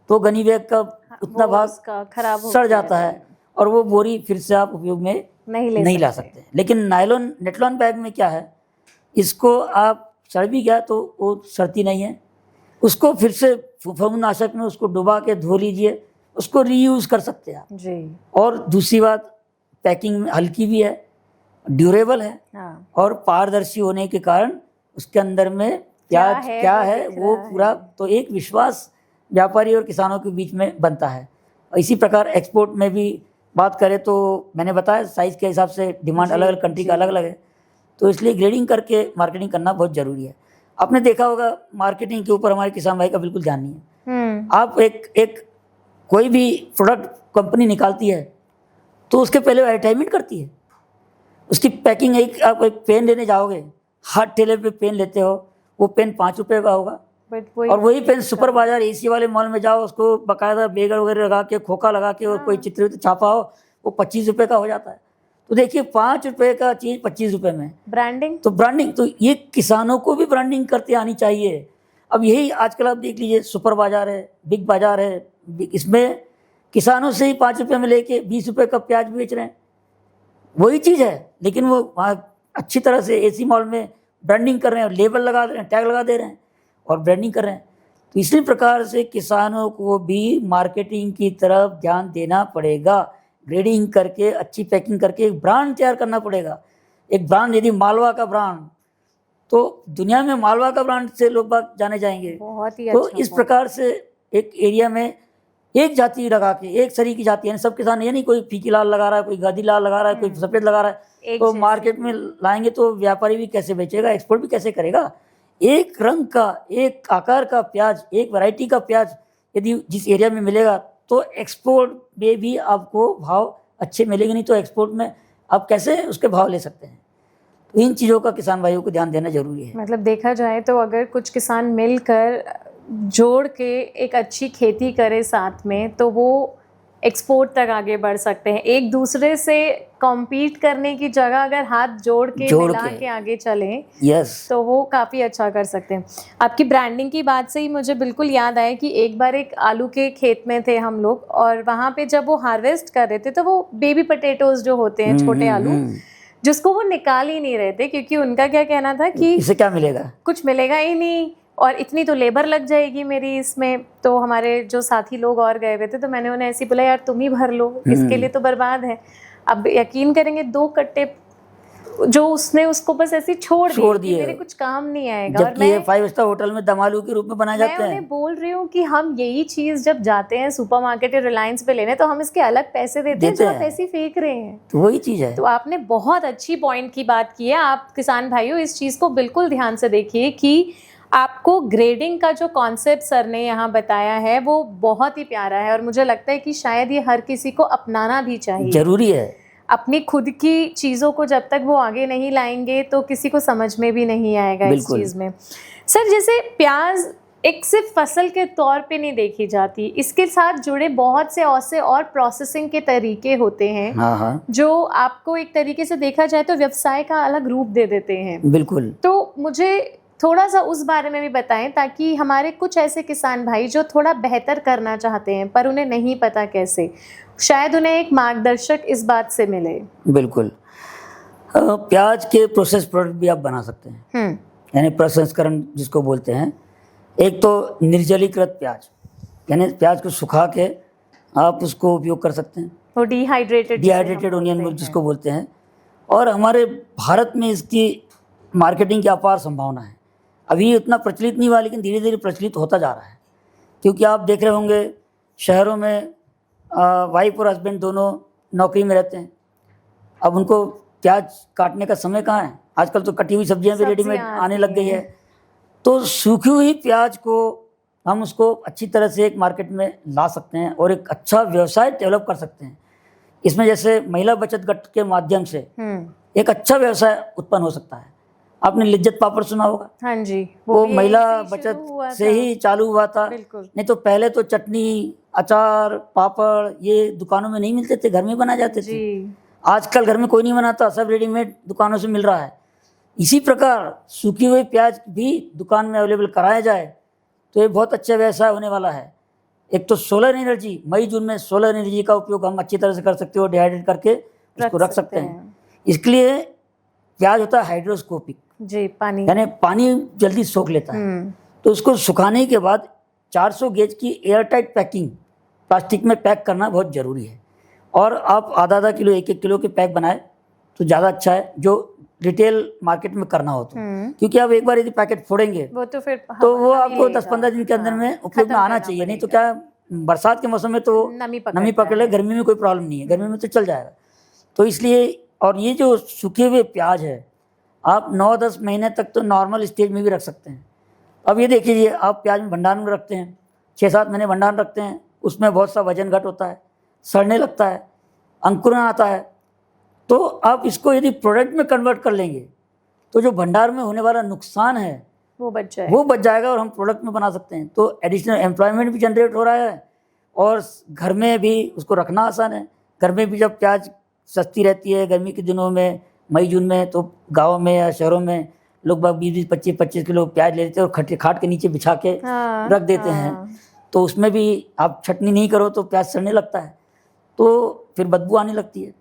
तो गनी बैग का उतना भाग खराब सड़ जाता है और वो बोरी फिर से आप उपयोग में नहीं ला सकते। लेकिन नायलॉन नेटलॉन बैग में क्या है, इसको आप सड़ भी गया तो वो सड़ती नहीं है, उसको फिर से फफूंदनाशक में उसको डुबा के धो लीजिए, उसको रीयूज कर सकते हैं आप जी। और दूसरी बात, पैकिंग में हल्की भी है, ड्यूरेबल है। हाँ। और पारदर्शी होने के कारण उसके अंदर में प्याज क्या है वो पूरा, तो एक विश्वास व्यापारी और किसानों के बीच में बनता है। और इसी प्रकार एक्सपोर्ट में भी बात करें तो मैंने बताया साइज़ के हिसाब से डिमांड अलग अलग कंट्री का अलग अलग है, तो इसलिए ग्रेडिंग करके मार्केटिंग करना बहुत ज़रूरी है। आपने देखा होगा मार्केटिंग के ऊपर हमारे किसान भाई का बिल्कुल ध्यान नहीं है। आप एक कोई भी प्रोडक्ट कंपनी निकालती है तो उसके पहले एडवर्टाइजमेंट करती है, उसकी पैकिंग। आप एक पेन लेने जाओगे, हाथ ठेले पे पेन लेते हो, वो पेन ₹5 का होगा, और वही पेन सुपर बाजार एसी वाले मॉल में जाओ, उसको बाकायदा बेगर वगैरह लगा के, खोखा लगा के और कोई चित्र छापा हो, वो ₹25 का हो जाता है। तो देखिए ₹5 का चीज़ ₹25 में ब्रांडिंग। तो ये किसानों को भी ब्रांडिंग करते आनी चाहिए। अब यही आजकल आप देख लीजिए, सुपर बाजार है, बिग बाजार है, इसमें किसानों से ही ₹5 में लेके ₹20 का प्याज बेच रहे हैं। वही चीज़ है, लेकिन वो वहाँ अच्छी तरह से एसी मॉल में ब्रांडिंग कर रहे हैं, लेबल लगा दे रहे हैं, टैग लगा दे रहे हैं और ब्रांडिंग कर रहे हैं। तो इसी प्रकार से किसानों को भी मार्केटिंग की तरफ ध्यान देना पड़ेगा। ग्रेडिंग करके, अच्छी पैकिंग करके एक ब्रांड तैयार करना पड़ेगा। एक ब्रांड, यदि मालवा का ब्रांड, तो दुनिया में मालवा का ब्रांड से लोग बाग जाने जाएंगे। बहुत ही अच्छा। तो इस प्रकार से एक एरिया में एक जाति लगा के, एक सरी की जाति, यानी सब किसान, ये नहीं कोई फीकी लाल लगा रहा है, कोई गादी लाल लगा रहा है, कोई सफ़ेद लगा रहा है, तो मार्केट में लाएंगे तो व्यापारी भी कैसे बेचेगा, एक्सपोर्ट भी कैसे करेगा। एक रंग का, एक आकार का प्याज, एक वैरायटी का प्याज यदि जिस एरिया में मिलेगा तो एक्सपोर्ट में भी आपको भाव अच्छे मिलेंगे, नहीं तो एक्सपोर्ट में आप कैसे उसके भाव ले सकते हैं। तो इन चीज़ों का किसान भाइयों को ध्यान देना जरूरी है। मतलब देखा जाए तो अगर कुछ किसान मिलकर जोड़ के एक अच्छी खेती करे साथ में, तो वो एक्सपोर्ट तक आगे बढ़ सकते हैं। एक दूसरे से कॉम्पीट करने की जगह अगर हाथ जोड़ के आगे चलें, तो वो काफ़ी अच्छा कर सकते हैं। आपकी ब्रांडिंग की बात से ही मुझे बिल्कुल याद आया कि एक बार एक आलू के खेत में थे हम लोग, और वहाँ पे जब वो हार्वेस्ट कर रहे थे तो वो बेबी पोटैटोज जो होते हैं, छोटे आलू, जिसको वो निकाल ही नहीं रहे थे, क्योंकि उनका क्या कहना था कि इससे क्या मिलेगा, कुछ मिलेगा ही नहीं और इतनी तो लेबर लग जाएगी मेरी इसमें। तो हमारे जो साथी लोग और गए हुए थे, तो मैंने उन्हें ऐसे ही बोला, यार तुम ही भर लो, इसके लिए तो बर्बाद है। अब यकीन करेंगे 2 कट्टे जो उसने उसको बस ऐसे छोड़ दिए कि मेरे कुछ काम नहीं आएगा। और जबकि ये 5 स्टार होटल में दम आलू के रूप में बनाए जाते हैं। मैं उन्हें बोल रही हूँ कि हम यही चीज जब जाते हैं सुपरमार्केट या रिलायंस पे लेने, तो हम इसके अलग पैसे देते हैं जो आप ऐसे ही फेंक रहे हैं। तो वही चीज है। तो आपने बहुत अच्छी पॉइंट की बात की है। आप किसान भाइयों इस चीज को बिल्कुल ध्यान से देखिए कि आपको ग्रेडिंग का जो कॉन्सेप्ट सर ने यहाँ बताया है वो बहुत ही प्यारा है, और मुझे लगता है कि शायद ये हर किसी को अपनाना भी चाहिए। जरूरी है। अपनी खुद की चीज़ों को जब तक वो आगे नहीं लाएंगे तो किसी को समझ में भी नहीं आएगा इस चीज़ में। सर, जैसे प्याज एक सिर्फ फसल के तौर पे नहीं देखी जाती, इसके साथ जुड़े बहुत से और प्रोसेसिंग के तरीके होते हैं। हाँ। जो आपको एक तरीके से देखा जाए तो व्यवसाय का अलग रूप दे देते हैं। बिल्कुल। तो मुझे थोड़ा सा उस बारे में भी बताएं, ताकि हमारे कुछ ऐसे किसान भाई जो थोड़ा बेहतर करना चाहते हैं पर उन्हें नहीं पता कैसे, शायद उन्हें एक मार्गदर्शक इस बात से मिले। बिल्कुल। प्याज के प्रोसेस प्रोडक्ट भी आप बना सकते हैं, यानी प्रसंस्करण जिसको बोलते हैं। एक तो निर्जलीकृत प्याज, यानी प्याज को सुखा के आप उसको उपयोग कर सकते हैं। वो डिहाइड्रेटेड ओनियन जिसको बोलते हैं। और हमारे भारत में इसकी मार्केटिंग की अपार संभावना है। अभी उतना प्रचलित नहीं हुआ, लेकिन धीरे धीरे प्रचलित होता जा रहा है। क्योंकि आप देख रहे होंगे शहरों में वाइफ और हस्बैंड दोनों नौकरी में रहते हैं। अब उनको प्याज काटने का समय कहाँ है? आजकल तो कटी हुई सब्जियां भी रेडीमेड आने लग गई है। तो सूखी हुई प्याज को हम उसको अच्छी तरह से एक मार्केट में ला सकते हैं और एक अच्छा व्यवसाय डेवलप कर सकते हैं। इसमें जैसे महिला बचत गट के माध्यम से एक अच्छा व्यवसाय उत्पन्न हो सकता है। आपने लिज्जत पापड़ सुना होगा? हाँ जी, वो महिला बचत से ही चालू हुआ था। नहीं तो पहले तो चटनी, अचार, पापड़ ये दुकानों में नहीं मिलते थे, घर में बनाए जाते थे। आजकल घर में कोई नहीं बनाता, सब रेडीमेड दुकानों से मिल रहा है। इसी प्रकार सूखी हुई प्याज भी दुकान में अवेलेबल कराया जाए तो ये बहुत अच्छा व्यवसाय होने वाला है। एक तो सोलर एनर्जी, मई जून में सोलर एनर्जी का उपयोग हम अच्छी तरह से कर सकते हो, डिहाइड्रेट करके उसको रख सकते हैं। इसके लिए प्याज होता है हाइड्रोस्कोपिक जी, पानी, यानी पानी जल्दी सोख लेता है। तो उसको सुखाने के बाद 400 गेज की एयर टाइट पैकिंग प्लास्टिक में पैक करना बहुत ज़रूरी है। और आप आधा किलो 1-1 किलो के पैक बनाए तो ज़्यादा अच्छा है, जो रिटेल मार्केट में करना हो तो। क्योंकि आप एक बार यदि पैकेट फोड़ेंगे वो तो वो आपको 10-15 दिन के अंदर में उपयोग में आना चाहिए। नहीं तो क्या बरसात के मौसम में तो नमी पकड़ ले, गर्मी में कोई प्रॉब्लम नहीं है, गर्मी में तो चल जाएगा। तो इसलिए, और ये जो सूखे हुए प्याज है आप 9-10 महीने तक तो नॉर्मल स्टेज में भी रख सकते हैं। अब ये देखिए, आप प्याज में भंडारण में रखते हैं, 6-7 महीने भंडारण रखते हैं, उसमें बहुत सा वजन घट होता है, सड़ने लगता है, अंकुरण आता है। तो आप इसको यदि प्रोडक्ट में कन्वर्ट कर लेंगे तो जो भंडार में होने वाला नुकसान है वो बच जाएगा और हम प्रोडक्ट में बना सकते हैं। तो एडिशनल एम्प्लॉयमेंट भी जनरेट हो रहा है और घर में भी उसको रखना आसान है। घर में भी जब प्याज सस्ती रहती है गर्मी के दिनों में, मई जून में, तो गाँव में या शहरों में लोग 20-20, 25-25 किलो प्याज ले लेते हैं और खाट के नीचे बिछा के रख देते हैं। तो उसमें भी आप छटनी नहीं करो तो प्याज सड़ने लगता है, तो फिर बदबू आने लगती है।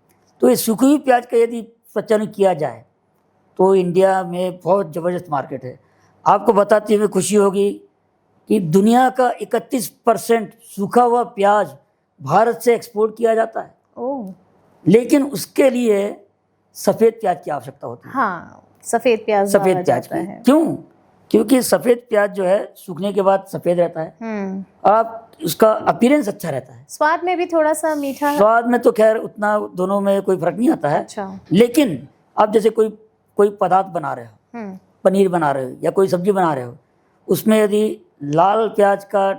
तो ये सूखी हुई प्याज का यदि प्रचलन किया जाए तो इंडिया में बहुत ज़बरदस्त मार्केट है। आपको बताते हुए खुशी होगी कि दुनिया का 31% सूखा हुआ प्याज भारत से एक्सपोर्ट किया जाता है। लेकिन उसके लिए सफ़ेद प्याज की आवश्यकता होती है। हाँ, सफ़ेद प्याज की। क्यों? क्योंकि सफ़ेद प्याज जो है सूखने के बाद सफ़ेद रहता है और आप उसका अपीयरेंस अच्छा रहता है। स्वाद में भी थोड़ा सा मीठा, स्वाद में तो खैर उतना दोनों में कोई फर्क नहीं आता है। अच्छा। लेकिन आप जैसे कोई पदार्थ बना रहे हो, पनीर बना रहे हो या कोई सब्जी बना रहे हो, उसमें यदि लाल प्याज का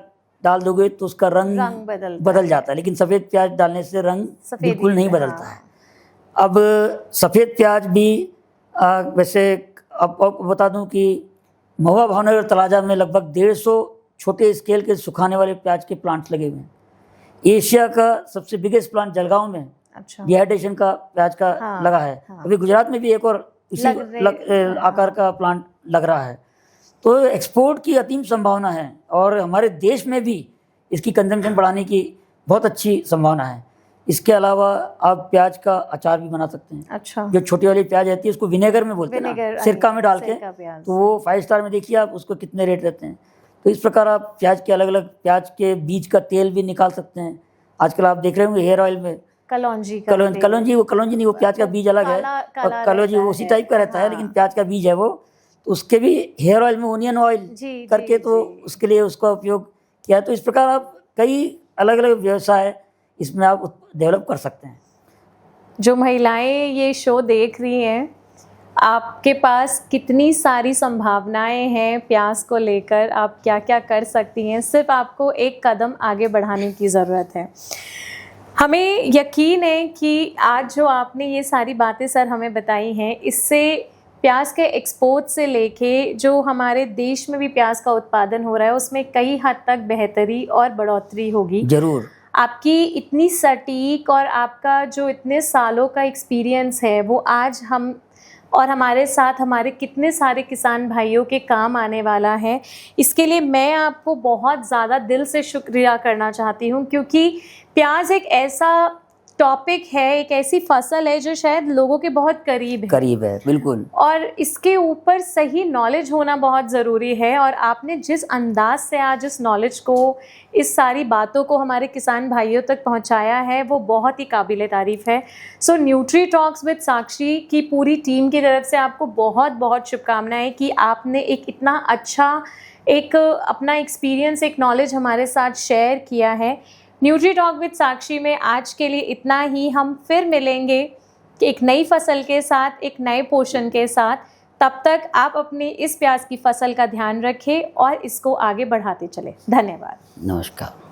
डाल दोगे तो उसका रंग बदल जाता है, लेकिन सफ़ेद प्याज डालने से रंग बिल्कुल नहीं बदलता है। अब सफ़ेद प्याज भी वैसे अब बता दूं कि महुआ, भावनगर और तलाजा में लगभग 150 छोटे स्केल के सुखाने वाले प्याज के प्लांट्स लगे हुए हैं। एशिया का सबसे बिगेस्ट प्लांट जलगांव में डिहाइड्रेशन का प्याज का लगा है। अभी गुजरात में भी एक और उसी आकार का प्लांट लग रहा है। तो एक्सपोर्ट की असीम संभावना है और हमारे देश में भी इसकी कंजम्पशन बढ़ाने की बहुत अच्छी संभावना है। इसके अलावा आप प्याज का अचार भी बना सकते हैं। अच्छा, जो छोटी वाली प्याज रहती है उसको विनेगर में बोलते हैं विनेगर, ना, सिरका में डाल के, सिरका प्याज। तो वो 5 स्टार में देखिए आप उसको कितने रेट रहते हैं। तो इस प्रकार आप प्याज के अलग अलग, प्याज के बीज का तेल भी निकाल सकते हैं। आजकल आप देख रहे होंगे हेयर ऑयल में कलौंजी कलौंजी नहीं, वो प्याज का बीज अलग है, और कलौंजी उसी टाइप का रहता है, लेकिन प्याज का बीज है वो। तो उसके भी हेयर ऑयल में ओनियन ऑयल करके तो उसके लिए उसका उपयोग किया। तो इस प्रकार आप कई अलग अलग व्यवसाय इसमें आप डेवलप कर सकते हैं। जो महिलाएं ये शो देख रही हैं, आपके पास कितनी सारी संभावनाएं हैं प्याज को लेकर, आप क्या क्या कर सकती हैं। सिर्फ आपको एक कदम आगे बढ़ाने की ज़रूरत है। हमें यकीन है कि आज जो आपने ये सारी बातें सर हमें बताई हैं, इससे प्याज के एक्सपोर्ट से लेके जो हमारे देश में भी प्याज का उत्पादन हो रहा है उसमें कई हद तक बेहतरी और बढ़ोतरी होगी। जरूर। आपकी इतनी सटीक और आपका जो इतने सालों का एक्सपीरियंस है वो आज हम और हमारे साथ हमारे कितने सारे किसान भाइयों के काम आने वाला है। इसके लिए मैं आपको बहुत ज़्यादा दिल से शुक्रिया करना चाहती हूँ, क्योंकि प्याज एक ऐसा टॉपिक है, एक ऐसी फसल है जो शायद लोगों के बहुत करीब है, बिल्कुल। और इसके ऊपर सही नॉलेज होना बहुत ज़रूरी है। और आपने जिस अंदाज से आज इस नॉलेज को, इस सारी बातों को हमारे किसान भाइयों तक पहुंचाया है वो बहुत ही काबिले तारीफ़ है। सो न्यूट्री टॉक्स विद साक्षी की पूरी टीम की तरफ से आपको बहुत बहुत शुभकामनाएं कि आपने एक इतना अच्छा एक अपना एक्सपीरियंस, एक नॉलेज हमारे साथ शेयर किया है। न्यूट्री टॉक विद साक्षी में आज के लिए इतना ही। हम फिर मिलेंगे एक नई फसल के साथ, एक नए पोषण के साथ। तब तक आप अपनी इस प्याज की फसल का ध्यान रखें और इसको आगे बढ़ाते चलें। धन्यवाद। नमस्कार।